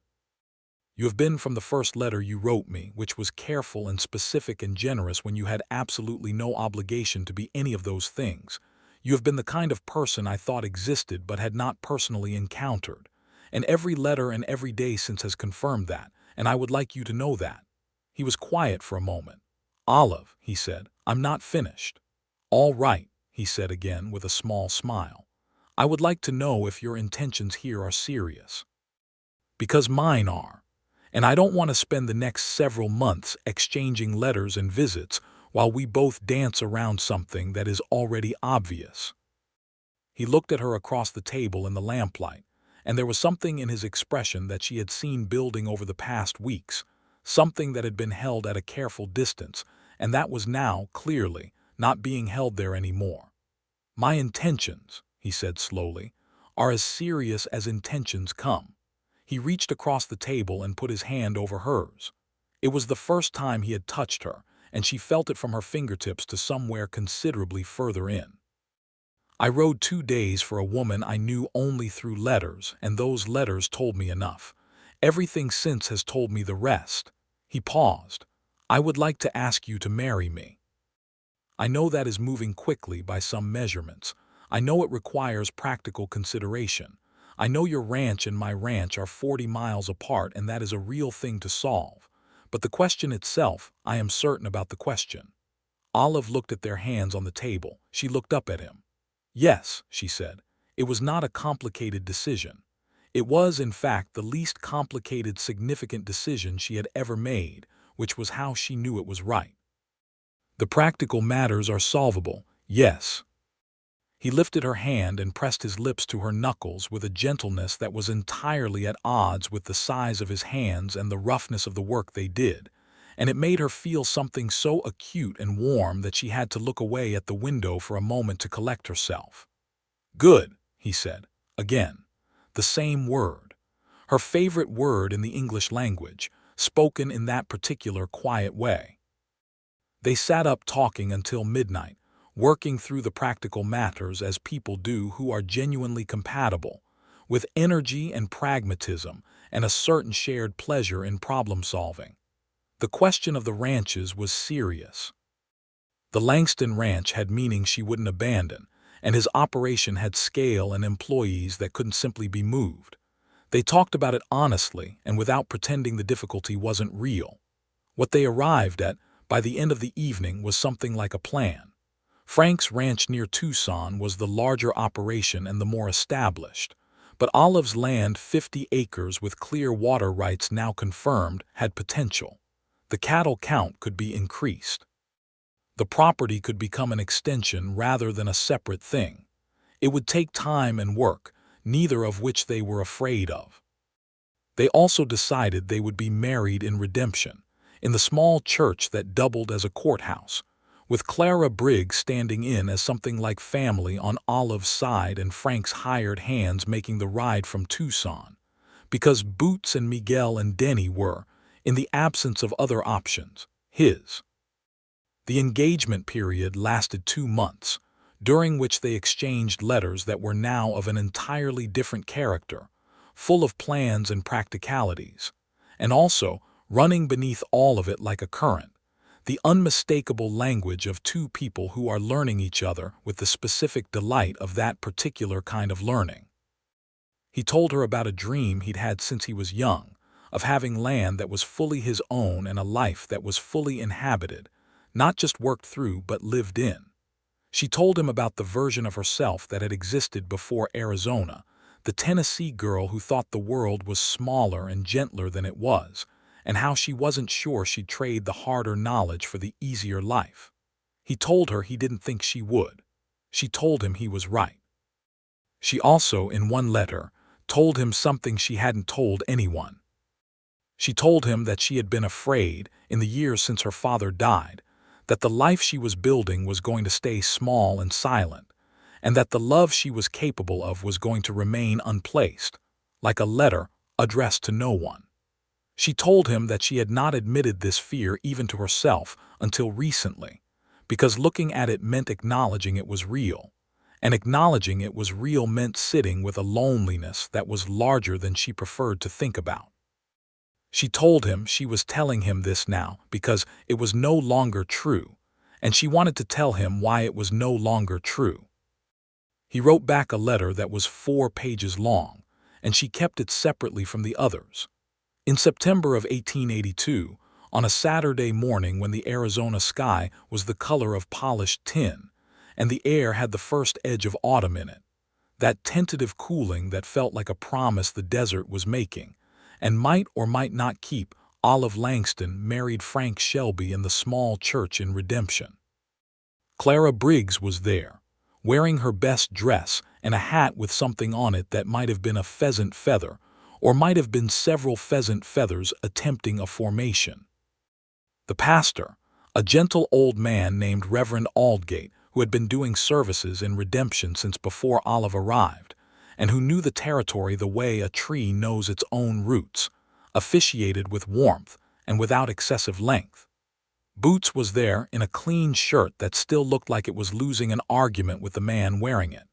"You have been from the first letter you wrote me, which was careful and specific and generous when you had absolutely no obligation to be any of those things. You have been the kind of person I thought existed but had not personally encountered. And every letter and every day since has confirmed that, and I would like you to know that." He was quiet for a moment. "Olive," he said, "I'm not finished." "All right," he said again with a small smile. "I would like to know if your intentions here are serious. Because mine are. And I don't want to spend the next several months exchanging letters and visits while we both dance around something that is already obvious." He looked at her across the table in the lamplight, and there was something in his expression that she had seen building over the past weeks, something that had been held at a careful distance, and that was now, clearly, not being held there anymore. "My intentions," he said slowly, "are as serious as intentions come." He reached across the table and put his hand over hers. It was the first time he had touched her, and she felt it from her fingertips to somewhere considerably further in. "I rode 2 days for a woman I knew only through letters, and those letters told me enough. Everything since has told me the rest." He paused. "I would like to ask you to marry me. I know that is moving quickly by some measurements. I know it requires practical consideration. I know your ranch and my ranch are 40 miles apart, and that is a real thing to solve. But the question itself, I am certain about the question." Olive looked at their hands on the table. She looked up at him. "Yes," she said. It was not a complicated decision. It was, in fact, the least complicated, significant decision she had ever made, which was how she knew it was right. "The practical matters are solvable, yes." He lifted her hand and pressed his lips to her knuckles with a gentleness that was entirely at odds with the size of his hands and the roughness of the work they did, and it made her feel something so acute and warm that she had to look away at the window for a moment to collect herself. "Good," he said, again. The same word. Her favorite word in the English language, spoken in that particular quiet way. They sat up talking until midnight, working through the practical matters as people do who are genuinely compatible, with energy and pragmatism and a certain shared pleasure in problem-solving. The question of the ranches was serious. The Langston ranch had meaning she wouldn't abandon, and his operation had scale and employees that couldn't simply be moved. They talked about it honestly and without pretending the difficulty wasn't real. What they arrived at by the end of the evening was something like a plan. Frank's ranch near Tucson was the larger operation and the more established, but Olive's land, 50 acres with clear water rights now confirmed, had potential. The cattle count could be increased. The property could become an extension rather than a separate thing. It would take time and work, neither of which they were afraid of. They also decided they would be married in Redemption, in the small church that doubled as a courthouse, with Clara Briggs standing in as something like family on Olive's side and Frank's hired hands making the ride from Tucson, because Boots and Miguel and Denny were, in the absence of other options, his. The engagement period lasted 2 months, during which they exchanged letters that were now of an entirely different character, full of plans and practicalities, and also, running beneath all of it like a current, the unmistakable language of two people who are learning each other with the specific delight of that particular kind of learning. He told her about a dream he'd had since he was young, of having land that was fully his own and a life that was fully inhabited, not just worked through but lived in. She told him about the version of herself that had existed before Arizona, the Tennessee girl who thought the world was smaller and gentler than it was, and how she wasn't sure she'd trade the harder knowledge for the easier life. He told her he didn't think she would. She told him he was right. She also, in one letter, told him something she hadn't told anyone. She told him that she had been afraid, in the years since her father died, that the life she was building was going to stay small and silent, and that the love she was capable of was going to remain unplaced, like a letter addressed to no one. She told him that she had not admitted this fear even to herself until recently, because looking at it meant acknowledging it was real, and acknowledging it was real meant sitting with a loneliness that was larger than she preferred to think about. She told him she was telling him this now because it was no longer true, and she wanted to tell him why it was no longer true. He wrote back a letter that was 4 pages long, and she kept it separately from the others. In September of 1882, on a Saturday morning when the Arizona sky was the color of polished tin, and the air had the first edge of autumn in it, that tentative cooling that felt like a promise the desert was making, and might or might not keep, Olive Langston married Frank Shelby in the small church in Redemption. Clara Briggs was there, wearing her best dress and a hat with something on it that might have been a pheasant feather, or might have been several pheasant feathers attempting a formation. The pastor, a gentle old man named Reverend Aldgate, who had been doing services in redemption since before Olive arrived, and who knew the territory the way a tree knows its own roots, officiated with warmth and without excessive length. Boots was there in a clean shirt that still looked like it was losing an argument with the man wearing it,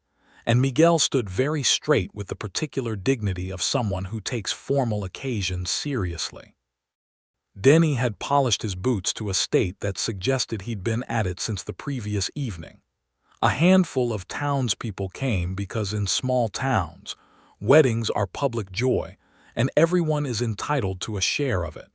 and Miguel stood very straight with the particular dignity of someone who takes formal occasions seriously. Denny had polished his boots to a state that suggested he'd been at it since the previous evening. A handful of townspeople came because in small towns, weddings are public joy, and everyone is entitled to a share of it.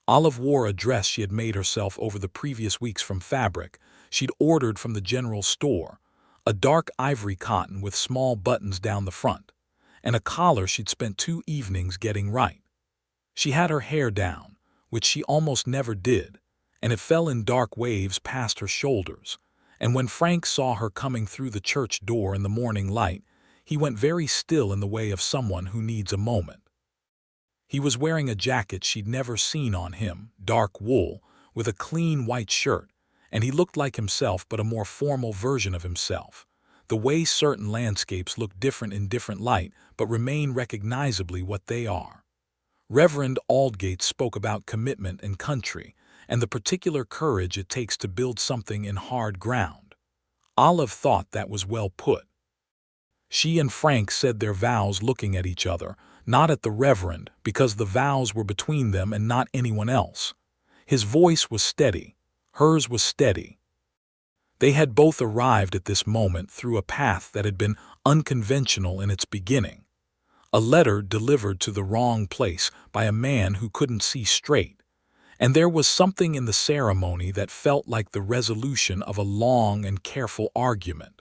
Olive wore a dress she had made herself over the previous weeks from fabric she'd ordered from the general store, a dark ivory cotton with small buttons down the front, and a collar she'd spent 2 evenings getting right. She had her hair down, which she almost never did, and it fell in dark waves past her shoulders, and when Frank saw her coming through the church door in the morning light, he went very still in the way of someone who needs a moment. He was wearing a jacket she'd never seen on him, dark wool, with a clean white shirt, and he looked like himself but a more formal version of himself, the way certain landscapes look different in different light but remain recognizably what they are. Reverend Aldgate spoke about commitment and country, and the particular courage it takes to build something in hard ground. Olive thought that was well put. She and Frank said their vows looking at each other, not at the Reverend, because the vows were between them and not anyone else. His voice was steady. Hers was steady. They had both arrived at this moment through a path that had been unconventional in its beginning. A letter delivered to the wrong place by a man who couldn't see straight, and there was something in the ceremony that felt like the resolution of a long and careful argument.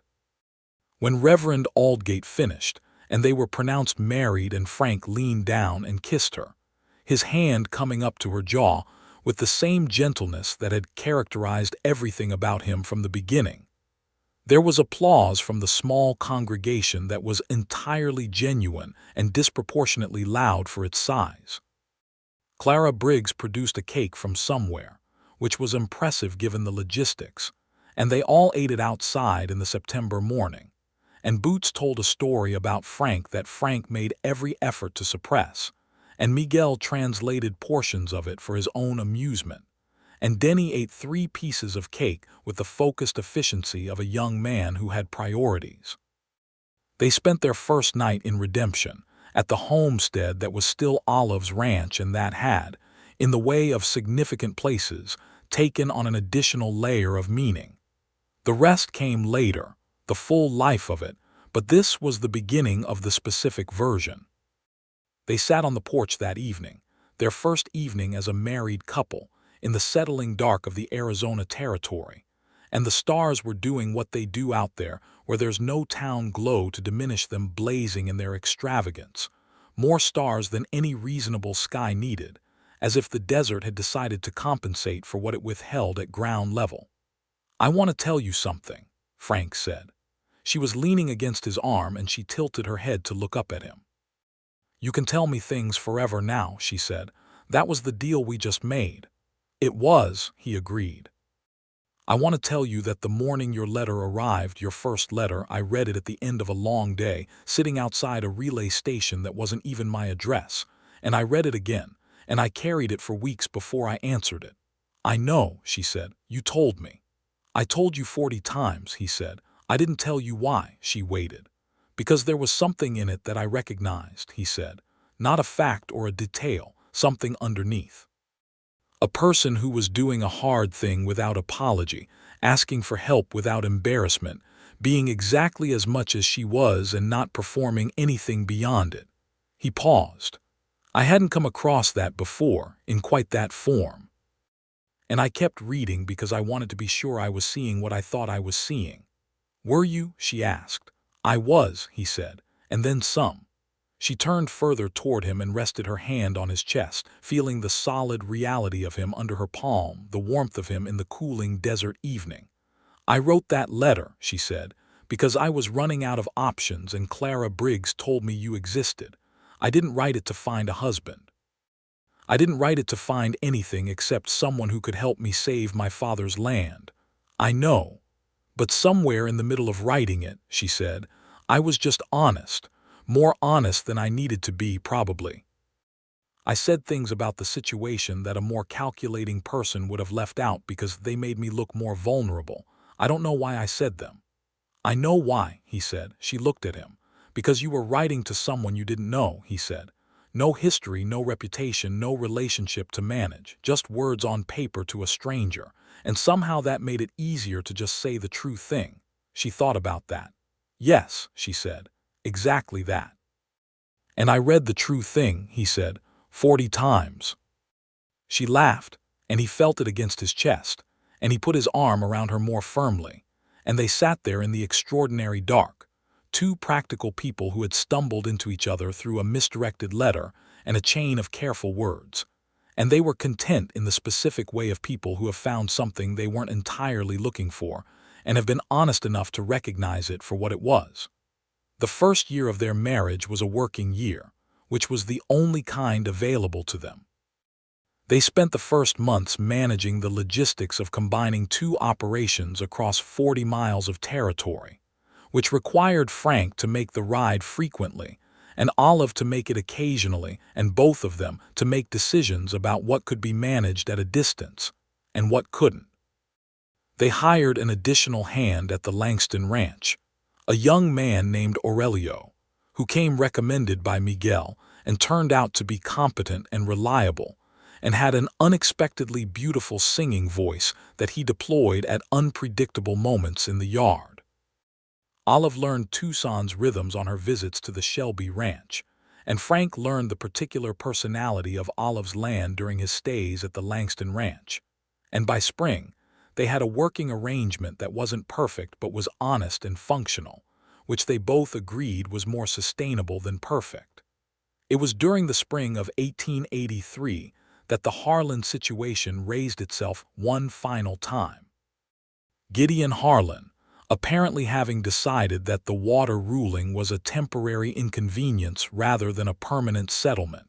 When Reverend Aldgate finished, and they were pronounced married and Frank leaned down and kissed her, his hand coming up to her jaw with the same gentleness that had characterized everything about him from the beginning, there was applause from the small congregation that was entirely genuine and disproportionately loud for its size. Clara Briggs produced a cake from somewhere, which was impressive given the logistics, and they all ate it outside in the September morning, and Boots told a story about Frank that Frank made every effort to suppress, and Miguel translated portions of it for his own amusement, and Denny ate 3 pieces of cake with the focused efficiency of a young man who had priorities. They spent their first night in redemption, at the homestead that was still Olive's ranch and that had, in the way of significant places, taken on an additional layer of meaning. The rest came later, the full life of it, but this was the beginning of the specific version. They sat on the porch that evening, their first evening as a married couple, in the settling dark of the Arizona territory, and the stars were doing what they do out there where there's no town glow to diminish them, blazing in their extravagance, more stars than any reasonable sky needed, as if the desert had decided to compensate for what it withheld at ground level. "I want to tell you something," Frank said. She was leaning against his arm and she tilted her head to look up at him. "You can tell me things forever now," she said. "That was the deal we just made." "It was," he agreed. "I want to tell you that the morning your letter arrived, your first letter, I read it at the end of a long day, sitting outside a relay station that wasn't even my address, and I read it again, and I carried it for weeks before I answered it." "I know," she said. "You told me." "I told you 40 times," he said. "I didn't tell you why." She waited. "Because there was something in it that I recognized," he said. "Not a fact or a detail, something underneath. A person who was doing a hard thing without apology, asking for help without embarrassment, being exactly as much as she was and not performing anything beyond it." He paused. "I hadn't come across that before, in quite that form. And I kept reading because I wanted to be sure I was seeing what I thought I was seeing." "Were you?" she asked. "I was," he said, "and then some." She turned further toward him and rested her hand on his chest, feeling the solid reality of him under her palm, the warmth of him in the cooling desert evening. "I wrote that letter," she said, "because I was running out of options and Clara Briggs told me you existed. I didn't write it to find a husband. I didn't write it to find anything except someone who could help me save my father's land. I know, But somewhere in the middle of writing it, she said, I was just honest, more honest than I needed to be, probably. I said things about the situation that a more calculating person would have left out because they made me look more vulnerable. I don't know why I said them. I know why, he said. She looked at him. Because you were writing to someone you didn't know, he said. No history, no reputation, no relationship to manage, just words on paper to a stranger, and somehow that made it easier to just say the true thing. She thought about that. Yes, she said, exactly that. And I read the true thing, he said, 40 times. She laughed, and he felt it against his chest, and he put his arm around her more firmly, and they sat there in the extraordinary dark, two practical people who had stumbled into each other through a misdirected letter and a chain of careful words, and they were content in the specific way of people who have found something they weren't entirely looking for and have been honest enough to recognize it for what it was. The first year of their marriage was a working year, which was the only kind available to them. They spent the first months managing the logistics of combining two operations across 40 miles of territory, which required Frank to make the ride frequently and Olive to make it occasionally, and both of them to make decisions about what could be managed at a distance and what couldn't. They hired an additional hand at the Langston ranch, a young man named Aurelio, who came recommended by Miguel and turned out to be competent and reliable, and had an unexpectedly beautiful singing voice that he deployed at unpredictable moments in the yard. Olive learned Tucson's rhythms on her visits to the Shelby ranch, and Frank learned the particular personality of Olive's land during his stays at the Langston ranch. And by spring, they had a working arrangement that wasn't perfect but was honest and functional, which they both agreed was more sustainable than perfect. It was during the spring of 1883 that the Harlan situation raised itself one final time. Gideon Harlan, apparently having decided that the water ruling was a temporary inconvenience rather than a permanent settlement,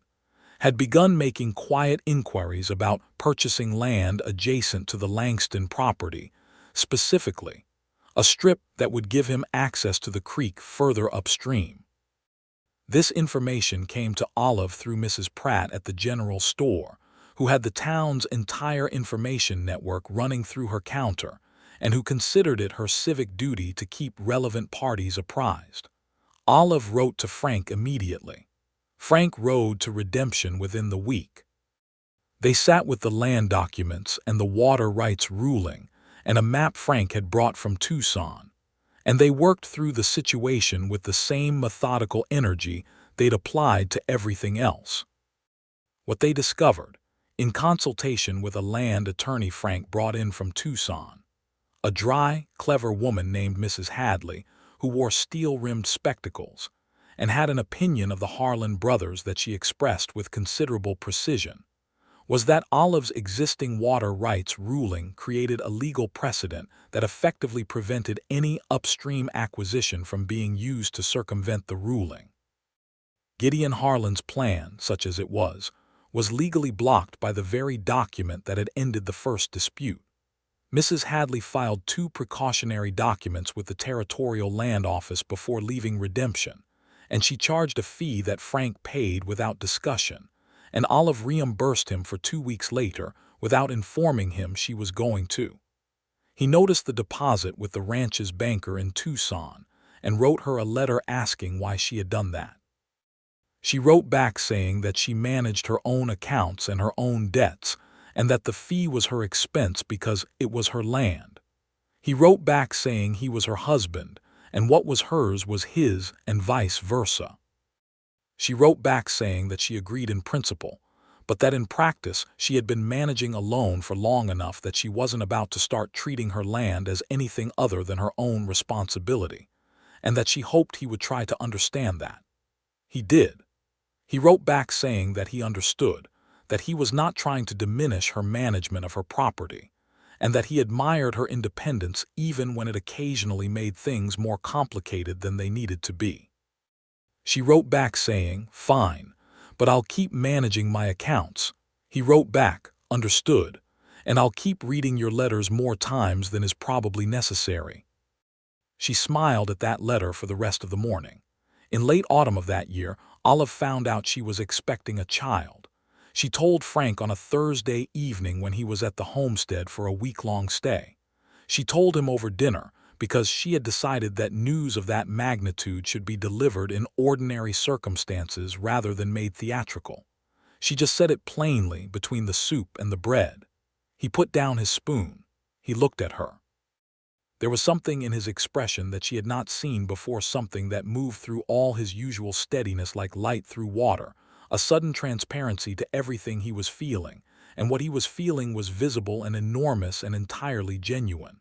had begun making quiet inquiries about purchasing land adjacent to the Langston property, specifically, a strip that would give him access to the creek further upstream. This information came to Olive through Mrs. Pratt at the general store, who had the town's entire information network running through her counter, and who considered it her civic duty to keep relevant parties apprised. Olive wrote to Frank immediately. Frank rode to Redemption within the week. They sat with the land documents and the water rights ruling and a map Frank had brought from Tucson, and they worked through the situation with the same methodical energy they'd applied to everything else. What they discovered, in consultation with a land attorney Frank brought in from Tucson, a dry, clever woman named Mrs. Hadley who wore steel-rimmed spectacles and had an opinion of the Harlan brothers that she expressed with considerable precision, was that Olive's existing water rights ruling created a legal precedent that effectively prevented any upstream acquisition from being used to circumvent the ruling. Gideon Harlan's plan, such as it was legally blocked by the very document that had ended the first dispute. Mrs. Hadley filed 2 precautionary documents with the Territorial Land Office before leaving Redemption, and she charged a fee that Frank paid without discussion, and Olive reimbursed him for 2 weeks later without informing him she was going to. He noticed the deposit with the ranch's banker in Tucson and wrote her a letter asking why she had done that. She wrote back saying that she managed her own accounts and her own debts, and that the fee was her expense because it was her land. He wrote back saying he was her husband, and what was hers was his, and vice versa. She wrote back saying that she agreed in principle, but that in practice she had been managing alone for long enough that she wasn't about to start treating her land as anything other than her own responsibility, and that she hoped he would try to understand that. He did. He wrote back saying that he understood, that he was not trying to diminish her management of her property, and that he admired her independence even when it occasionally made things more complicated than they needed to be. She wrote back saying, "Fine, but I'll keep managing my accounts." He wrote back, "Understood, and I'll keep reading your letters more times than is probably necessary." She smiled at that letter for the rest of the morning. In late autumn of that year, Olive found out she was expecting a child. She told Frank on a Thursday evening when he was at the homestead for a week-long stay. She told him over dinner because she had decided that news of that magnitude should be delivered in ordinary circumstances rather than made theatrical. She just said it plainly between the soup and the bread. He put down his spoon. He looked at her. There was something in his expression that she had not seen before, something that moved through all his usual steadiness like light through water, a sudden transparency to everything he was feeling, and what he was feeling was visible and enormous and entirely genuine.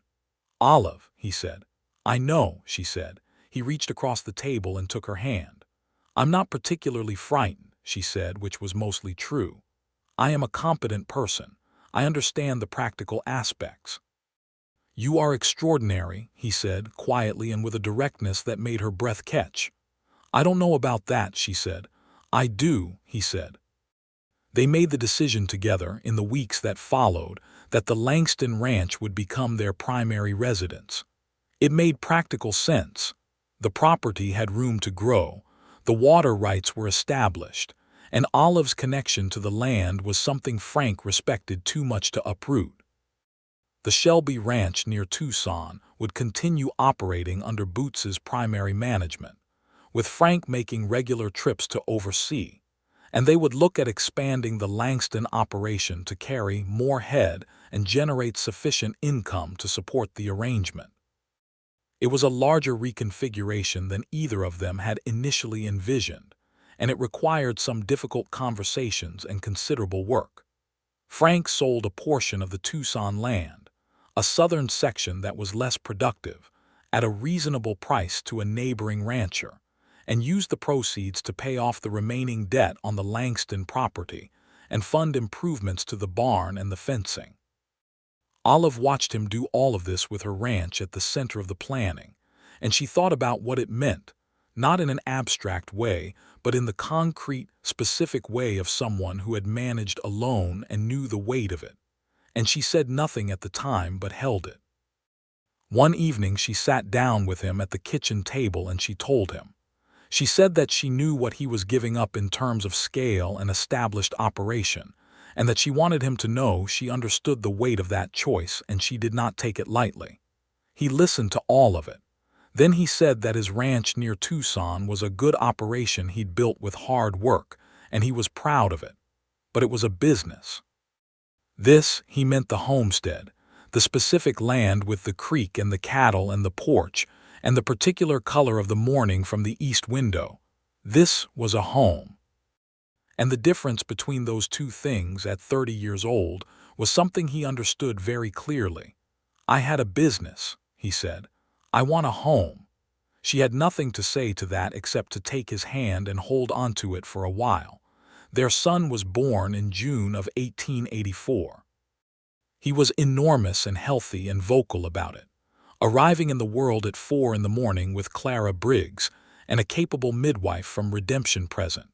"Olive," he said. "I know," she said. He reached across the table and took her hand. "I'm not particularly frightened," she said, which was mostly true. "I am a competent person. I understand the practical aspects." "You are extraordinary," he said, quietly and with a directness that made her breath catch. "I don't know about that," she said. "I do," he said. They made the decision together, in the weeks that followed, that the Langston ranch would become their primary residence. It made practical sense. The property had room to grow, the water rights were established, and Olive's connection to the land was something Frank respected too much to uproot. The Shelby Ranch near Tucson would continue operating under Boots's primary management, with Frank making regular trips to oversee, and they would look at expanding the Langston operation to carry more head and generate sufficient income to support the arrangement. It was a larger reconfiguration than either of them had initially envisioned, and it required some difficult conversations and considerable work. Frank sold a portion of the Tucson land, a southern section that was less productive, at a reasonable price to a neighboring rancher, and used the proceeds to pay off the remaining debt on the Langston property and fund improvements to the barn and the fencing. Olive watched him do all of this with her ranch at the center of the planning, and she thought about what it meant, not in an abstract way, but in the concrete, specific way of someone who had managed alone and knew the weight of it. And she said nothing at the time but held it. One evening she sat down with him at the kitchen table and she told him. She said that she knew what he was giving up in terms of scale and established operation, and that she wanted him to know she understood the weight of that choice and she did not take it lightly. He listened to all of it. Then he said that his ranch near Tucson was a good operation he'd built with hard work, and he was proud of it. But it was a business. This, he meant the homestead, the specific land with the creek and the cattle and the porch, and the particular color of the morning from the east window. This was a home. And the difference between those two things at 30 years old was something he understood very clearly. "I had a business," he said. "I want a home." She had nothing to say to that except to take his hand and hold onto it for a while. Their son was born in June of 1884. He was enormous and healthy and vocal about it, arriving in the world at 4 in the morning with Clara Briggs and a capable midwife from Redemption present,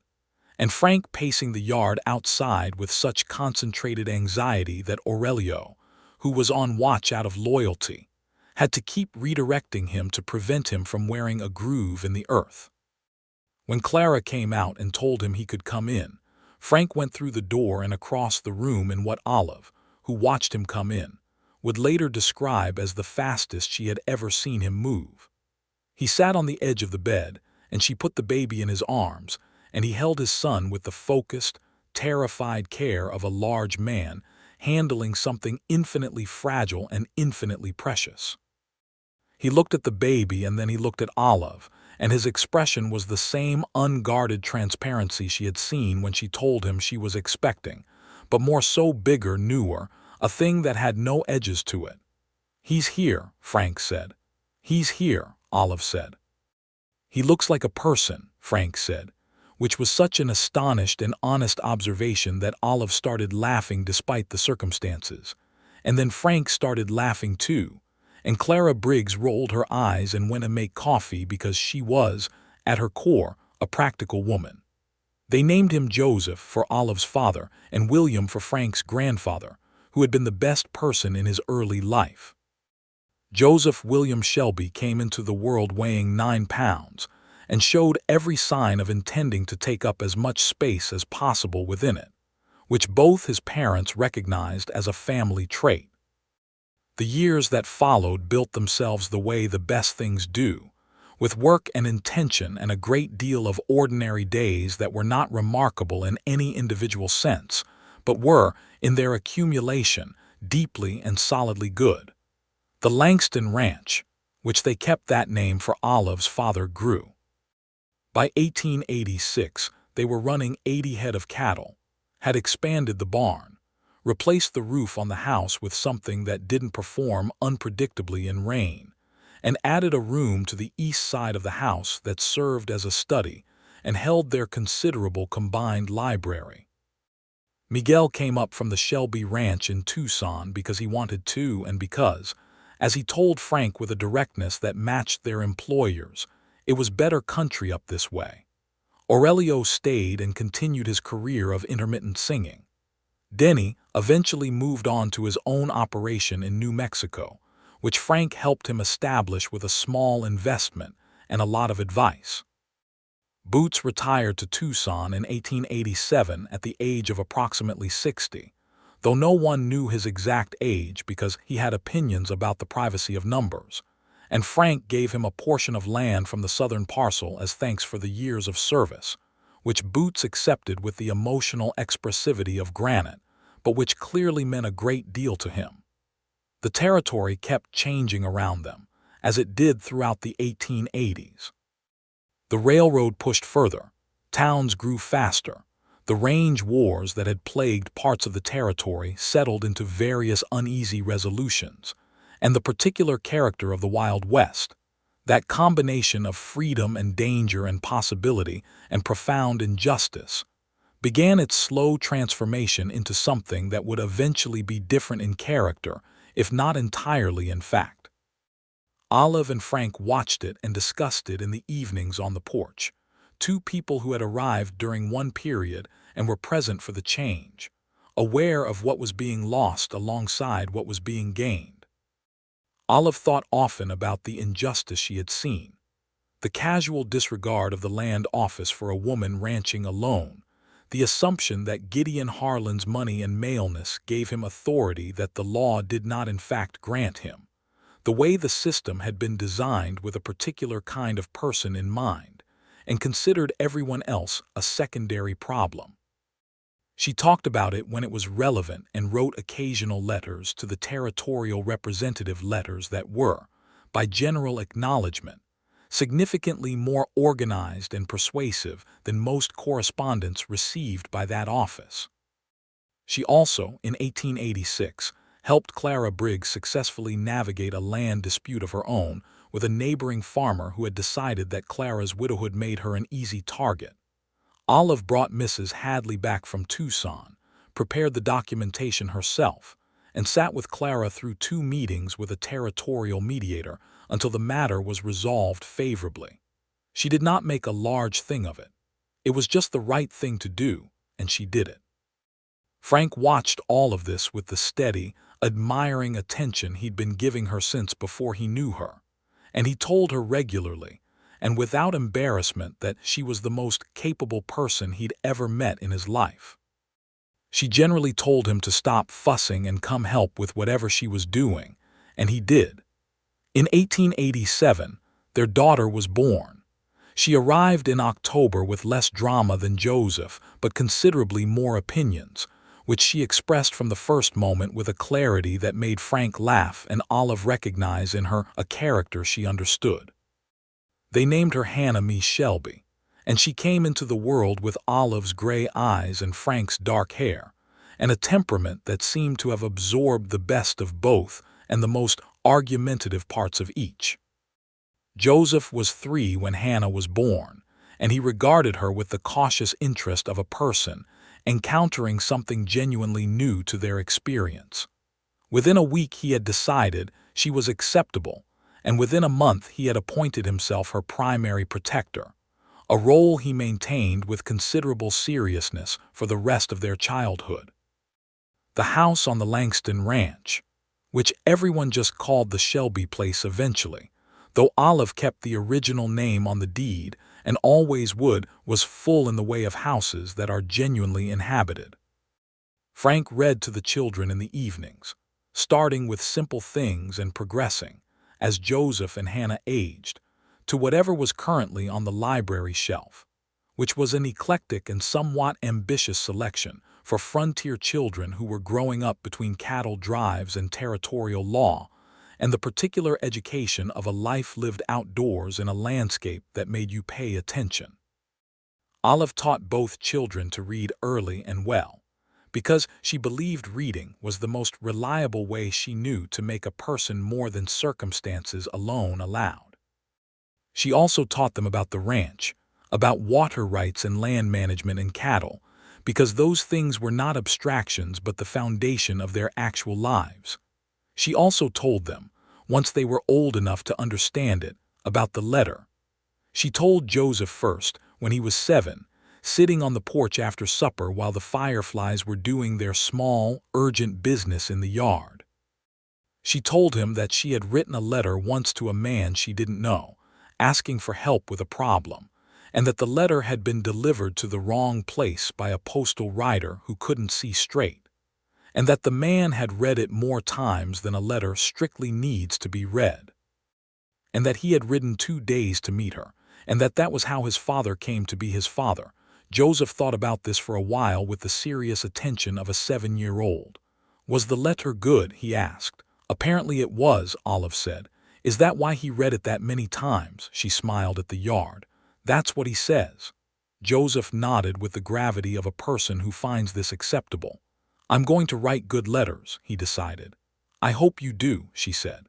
and Frank pacing the yard outside with such concentrated anxiety that Aurelio, who was on watch out of loyalty, had to keep redirecting him to prevent him from wearing a groove in the earth. When Clara came out and told him he could come in, Frank went through the door and across the room in what Olive, who watched him come in, would later describe as the fastest she had ever seen him move. He sat on the edge of the bed, and she put the baby in his arms, and he held his son with the focused, terrified care of a large man handling something infinitely fragile and infinitely precious. He looked at the baby and then he looked at Olive, and his expression was the same unguarded transparency she had seen when she told him she was expecting, but more so bigger, newer, a thing that had no edges to it. "He's here," Frank said. "He's here," Olive said. "He looks like a person," Frank said, which was such an astonished and honest observation that Olive started laughing despite the circumstances. And then Frank started laughing too, and Clara Briggs rolled her eyes and went to make coffee because she was, at her core, a practical woman. They named him Joseph for Olive's father and William for Frank's grandfather, who had been the best person in his early life. Joseph William Shelby came into the world weighing 9 pounds and showed every sign of intending to take up as much space as possible within it, which both his parents recognized as a family trait. The years that followed built themselves the way the best things do, with work and intention and a great deal of ordinary days that were not remarkable in any individual sense, but were, in their accumulation, deeply and solidly good. The Langston Ranch, which they kept that name for Olive's father, grew. By 1886, they were running 80 head of cattle, had expanded the barn, replaced the roof on the house with something that didn't perform unpredictably in rain, and added a room to the east side of the house that served as a study and held their considerable combined library. Miguel came up from the Shelby Ranch in Tucson because he wanted to and because, as he told Frank with a directness that matched their employers, it was better country up this way. Aurelio stayed and continued his career of intermittent singing. Denny eventually moved on to his own operation in New Mexico, which Frank helped him establish with a small investment and a lot of advice. Boots retired to Tucson in 1887 at the age of approximately 60, though no one knew his exact age because he had opinions about the privacy of numbers, and Frank gave him a portion of land from the southern parcel as thanks for the years of service, which Boots accepted with the emotional expressivity of granite, but which clearly meant a great deal to him. The territory kept changing around them, as it did throughout the 1880s. The railroad pushed further, towns grew faster, the range wars that had plagued parts of the territory settled into various uneasy resolutions, and the particular character of the Wild West, that combination of freedom and danger and possibility and profound injustice, began its slow transformation into something that would eventually be different in character, if not entirely in fact. Olive and Frank watched it and discussed it in the evenings on the porch, two people who had arrived during one period and were present for the change, aware of what was being lost alongside what was being gained. Olive thought often about the injustice she had seen, the casual disregard of the land office for a woman ranching alone, the assumption that Gideon Harlan's money and maleness gave him authority that the law did not in fact grant him, the way the system had been designed with a particular kind of person in mind, and considered everyone else a secondary problem. She talked about it when it was relevant and wrote occasional letters to the territorial representative letters that were, by general acknowledgement, significantly more organized and persuasive than most correspondence received by that office. She also, in 1886, helped Clara Briggs successfully navigate a land dispute of her own with a neighboring farmer who had decided that Clara's widowhood made her an easy target. Olive brought Mrs. Hadley back from Tucson, prepared the documentation herself, and sat with Clara through 2 meetings with a territorial mediator until the matter was resolved favorably. She did not make a large thing of it. It was just the right thing to do, and she did it. Frank watched all of this with the steady, admiring attention he'd been giving her since before he knew her, and he told her regularly, and without embarrassment, that she was the most capable person he'd ever met in his life. She generally told him to stop fussing and come help with whatever she was doing, and he did. In 1887, their daughter was born. She arrived in October with less drama than Joseph, but considerably more opinions, which she expressed from the first moment with a clarity that made Frank laugh and Olive recognize in her a character she understood. They named her Hannah Mee Shelby, and she came into the world with Olive's gray eyes and Frank's dark hair, and a temperament that seemed to have absorbed the best of both and the most argumentative parts of each. Joseph was 3 when Hannah was born, and he regarded her with the cautious interest of a person encountering something genuinely new to their experience. Within a week he had decided she was acceptable, and within a month he had appointed himself her primary protector, a role he maintained with considerable seriousness for the rest of their childhood. The house on the Langston Ranch, which everyone just called the Shelby place eventually, though Olive kept the original name on the deed and always would, was full in the way of houses that are genuinely inhabited. Frank read to the children in the evenings, starting with simple things and progressing, as Joseph and Hannah aged, to whatever was currently on the library shelf, which was an eclectic and somewhat ambitious selection for frontier children who were growing up between cattle drives and territorial law, and the particular education of a life lived outdoors in a landscape that made you pay attention. Olive taught both children to read early and well, because she believed reading was the most reliable way she knew to make a person more than circumstances alone allowed. She also taught them about the ranch, about water rights and land management and cattle, because those things were not abstractions but the foundation of their actual lives. She also told them, once they were old enough to understand it, about the letter. She told Joseph first, when he was 7, sitting on the porch after supper while the fireflies were doing their small, urgent business in the yard. She told him that she had written a letter once to a man she didn't know, asking for help with a problem, and that the letter had been delivered to the wrong place by a postal rider who couldn't see straight, and that the man had read it more times than a letter strictly needs to be read, and that he had ridden 2 days to meet her, and that was how his father came to be his father. Joseph thought about this for a while with the serious attention of a 7-year-old. Was the letter good? He asked. Apparently it was, Olive said. Is that why he read it that many times? She smiled at the yard. That's what he says. Joseph nodded with the gravity of a person who finds this acceptable. I'm going to write good letters, he decided. I hope you do, she said.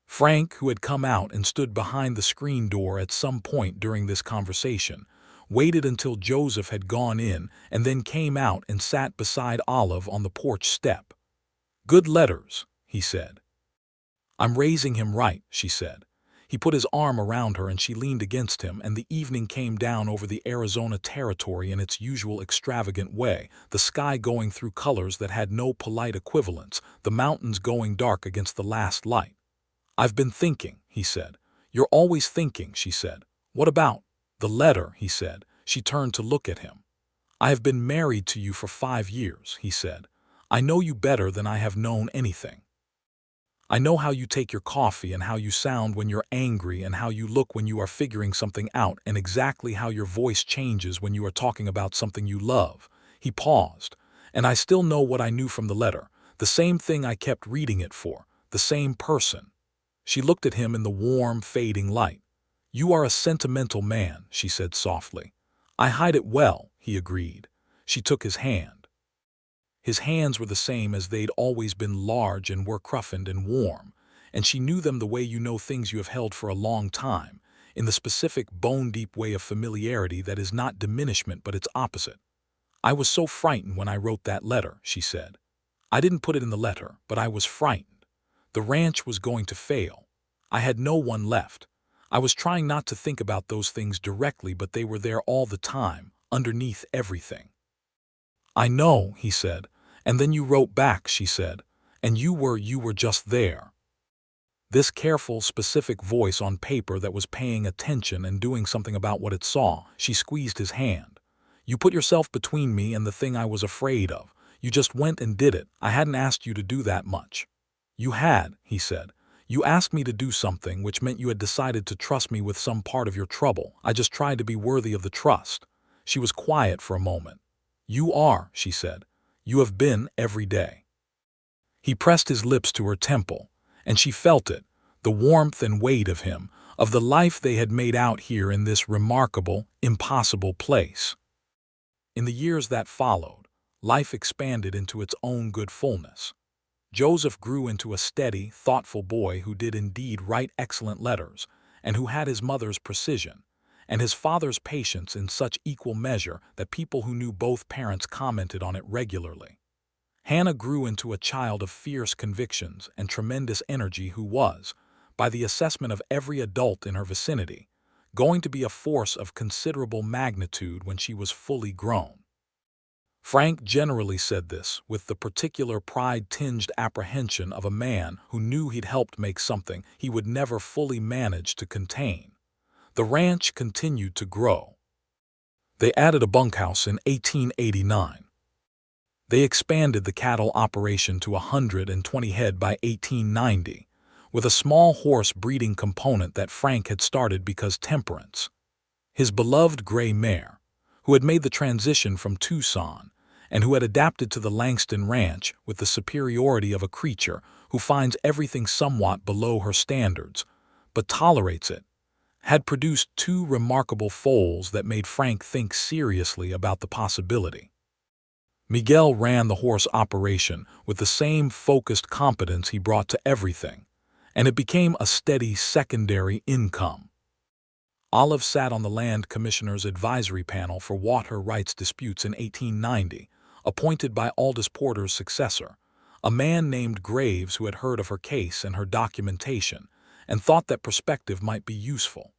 Frank, who had come out and stood behind the screen door at some point during this conversation, waited until Joseph had gone in and then came out and sat beside Olive on the porch step. Good letters, he said. I'm raising him right, she said. He put his arm around her and she leaned against him, and the evening came down over the Arizona territory in its usual extravagant way, the sky going through colors that had no polite equivalents, the mountains going dark against the last light. I've been thinking, he said. You're always thinking, she said. What about? The letter, he said. She turned to look at him. I have been married to you for 5 years, he said. I know you better than I have known anything. I know how you take your coffee and how you sound when you're angry and how you look when you are figuring something out and exactly how your voice changes when you are talking about something you love. He paused. And I still know what I knew from the letter, the same thing I kept reading it for, the same person. She looked at him in the warm, fading light. You are a sentimental man, she said softly. I hide it well, he agreed. She took his hand. His hands were the same as they'd always been, large and were roughened and warm, and she knew them the way you know things you have held for a long time, in the specific bone-deep way of familiarity that is not diminishment but its opposite. I was so frightened when I wrote that letter, she said. I didn't put it in the letter, but I was frightened. The ranch was going to fail. I had no one left. I was trying not to think about those things directly, but they were there all the time, underneath everything. I know, he said. And then you wrote back, she said. And you were just there. This careful, specific voice on paper that was paying attention and doing something about what it saw. She squeezed his hand. You put yourself between me and the thing I was afraid of. You just went and did it. I hadn't asked you to do that much. You had, he said. You asked me to do something, which meant you had decided to trust me with some part of your trouble. I just tried to be worthy of the trust. She was quiet for a moment. You are, she said. You have been every day. He pressed his lips to her temple, and she felt it, the warmth and weight of him, of the life they had made out here in this remarkable, impossible place. In the years that followed, life expanded into its own good fullness. Joseph grew into a steady, thoughtful boy who did indeed write excellent letters, and who had his mother's precision, and his father's patience in such equal measure that people who knew both parents commented on it regularly. Hannah grew into a child of fierce convictions and tremendous energy who was, by the assessment of every adult in her vicinity, going to be a force of considerable magnitude when she was fully grown. Frank generally said this with the particular pride-tinged apprehension of a man who knew he'd helped make something he would never fully manage to contain. The ranch continued to grow. They added a bunkhouse in 1889. They expanded the cattle operation to 120 head by 1890, with a small horse breeding component that Frank had started because temperance. His beloved gray mare, who had made the transition from Tucson and who had adapted to the Langston ranch with the superiority of a creature who finds everything somewhat below her standards, but tolerates it, had produced two remarkable foals that made Frank think seriously about the possibility. Miguel ran the horse operation with the same focused competence he brought to everything, and it became a steady secondary income. Olive sat on the Land Commissioner's Advisory Panel for Water Rights Disputes in 1890, appointed by Aldous Porter's successor, a man named Graves who had heard of her case and her documentation and thought that perspective might be useful.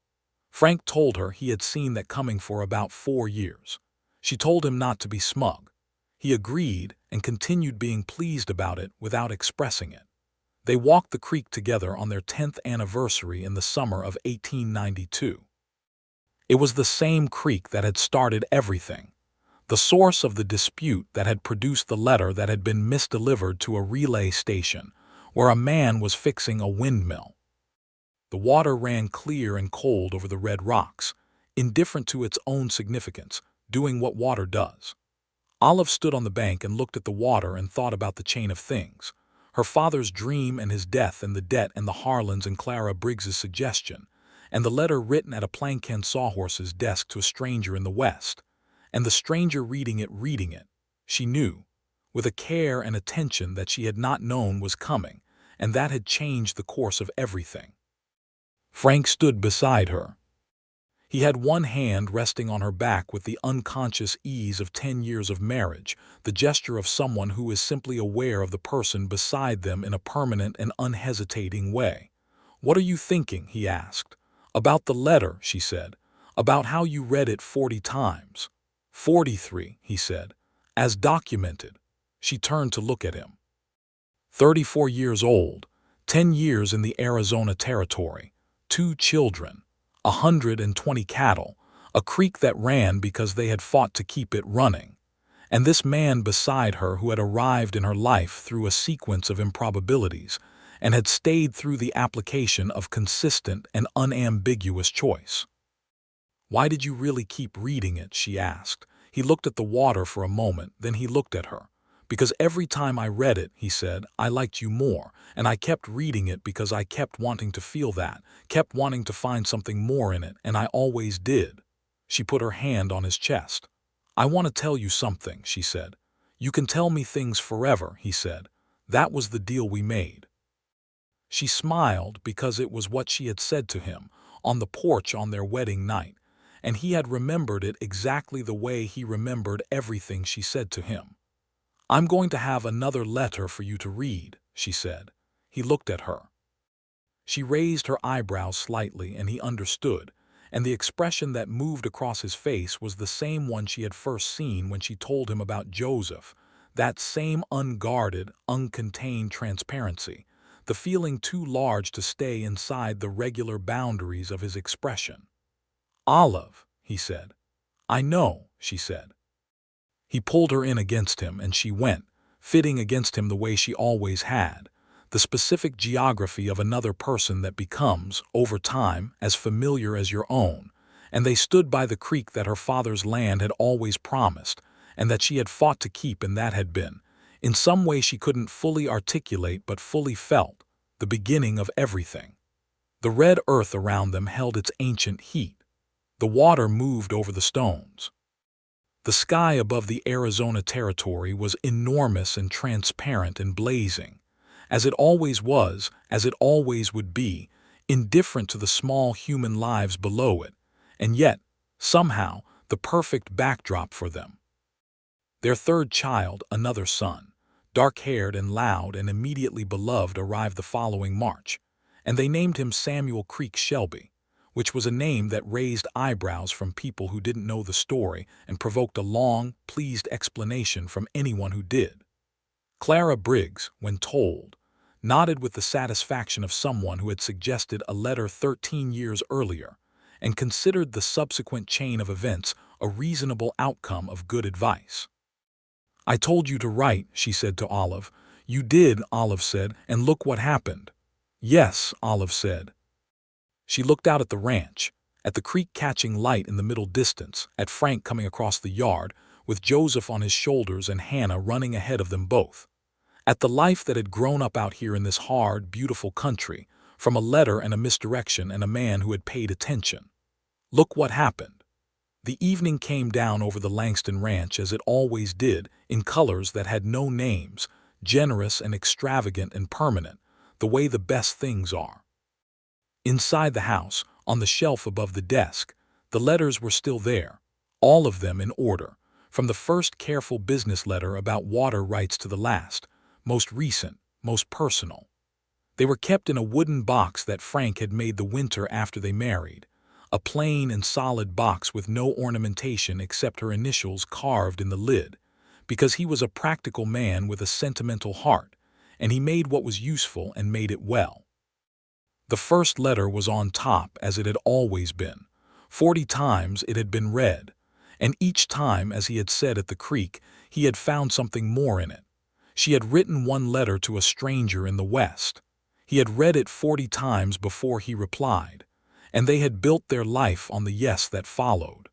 Frank told her he had seen that coming for about 4 years. She told him not to be smug. He agreed and continued being pleased about it without expressing it. They walked the creek together on their 10th anniversary in the summer of 1892. It was the same creek that had started everything, the source of the dispute that had produced the letter that had been misdelivered to a relay station where a man was fixing a windmill. The water ran clear and cold over the red rocks, indifferent to its own significance, doing what water does. Olive stood on the bank and looked at the water and thought about the chain of things, her father's dream and his death and the debt and the Harlans and Clara Briggs's suggestion, and the letter written at a Plankin sawhorse's desk to a stranger in the West, and the stranger reading it, she knew, with a care and attention that she had not known was coming, and that had changed the course of everything. Frank stood beside her. He had one hand resting on her back with the unconscious ease of 10 years of marriage, the gesture of someone who is simply aware of the person beside them in a permanent and unhesitating way. "What are you thinking?" he asked. "About the letter," she said. "About how you read it 40 times. 43, he said. "As documented." She turned to look at him. 34 years old, 10 years in the Arizona Territory, 2 children, 120 cattle, a creek that ran because they had fought to keep it running, and this man beside her who had arrived in her life through a sequence of improbabilities and had stayed through the application of consistent and unambiguous choice. "Why did you really keep reading it?" she asked. He looked at the water for a moment, then he looked at her. "Because every time I read it," he said, "I liked you more, and I kept reading it because I kept wanting to feel that, kept wanting to find something more in it, and I always did." She put her hand on his chest. "I want to tell you something," she said. "You can tell me things forever," he said. "That was the deal we made." She smiled because it was what she had said to him on the porch on their wedding night, and he had remembered it exactly the way he remembered everything she said to him. "I'm going to have another letter for you to read," she said. He looked at her. She raised her eyebrows slightly, and he understood, and the expression that moved across his face was the same one she had first seen when she told him about Joseph, that same unguarded, uncontained transparency, the feeling too large to stay inside the regular boundaries of his expression. "Olive," he said. "I know," she said. He pulled her in against him, and she went, fitting against him the way she always had, the specific geography of another person that becomes, over time, as familiar as your own, and they stood by the creek that her father's land had always promised, and that she had fought to keep, and that had been, in some way she couldn't fully articulate but fully felt, the beginning of everything. The red earth around them held its ancient heat. The water moved over the stones. The sky above the Arizona Territory was enormous and transparent and blazing, as it always was, as it always would be, indifferent to the small human lives below it, and yet, somehow, the perfect backdrop for them. Their third child, another son, dark-haired and loud and immediately beloved, arrived the following March, and they named him Samuel Creek Shelby, which was a name that raised eyebrows from people who didn't know the story and provoked a long, pleased explanation from anyone who did. Clara Briggs, when told, nodded with the satisfaction of someone who had suggested a letter 13 years earlier and considered the subsequent chain of events a reasonable outcome of good advice. "I told you to write," she said to Olive. "You did," Olive said, "and look what happened." "Yes," Olive said. She looked out at the ranch, at the creek catching light in the middle distance, at Frank coming across the yard, with Joseph on his shoulders and Hannah running ahead of them both. At the life that had grown up out here in this hard, beautiful country, from a letter and a misdirection and a man who had paid attention. Look what happened. The evening came down over the Langston ranch as it always did, in colors that had no names, generous and extravagant and permanent, the way the best things are. Inside the house, on the shelf above the desk, the letters were still there, all of them in order, from the first careful business letter about water rights to the last, most recent, most personal. They were kept in a wooden box that Frank had made the winter after they married, a plain and solid box with no ornamentation except her initials carved in the lid, because he was a practical man with a sentimental heart, and he made what was useful and made it well. The first letter was on top, as it had always been. 40 times it had been read, and each time, as he had said at the creek, he had found something more in it. She had written one letter to a stranger in the West. He had read it 40 times before he replied, and they had built their life on the yes that followed.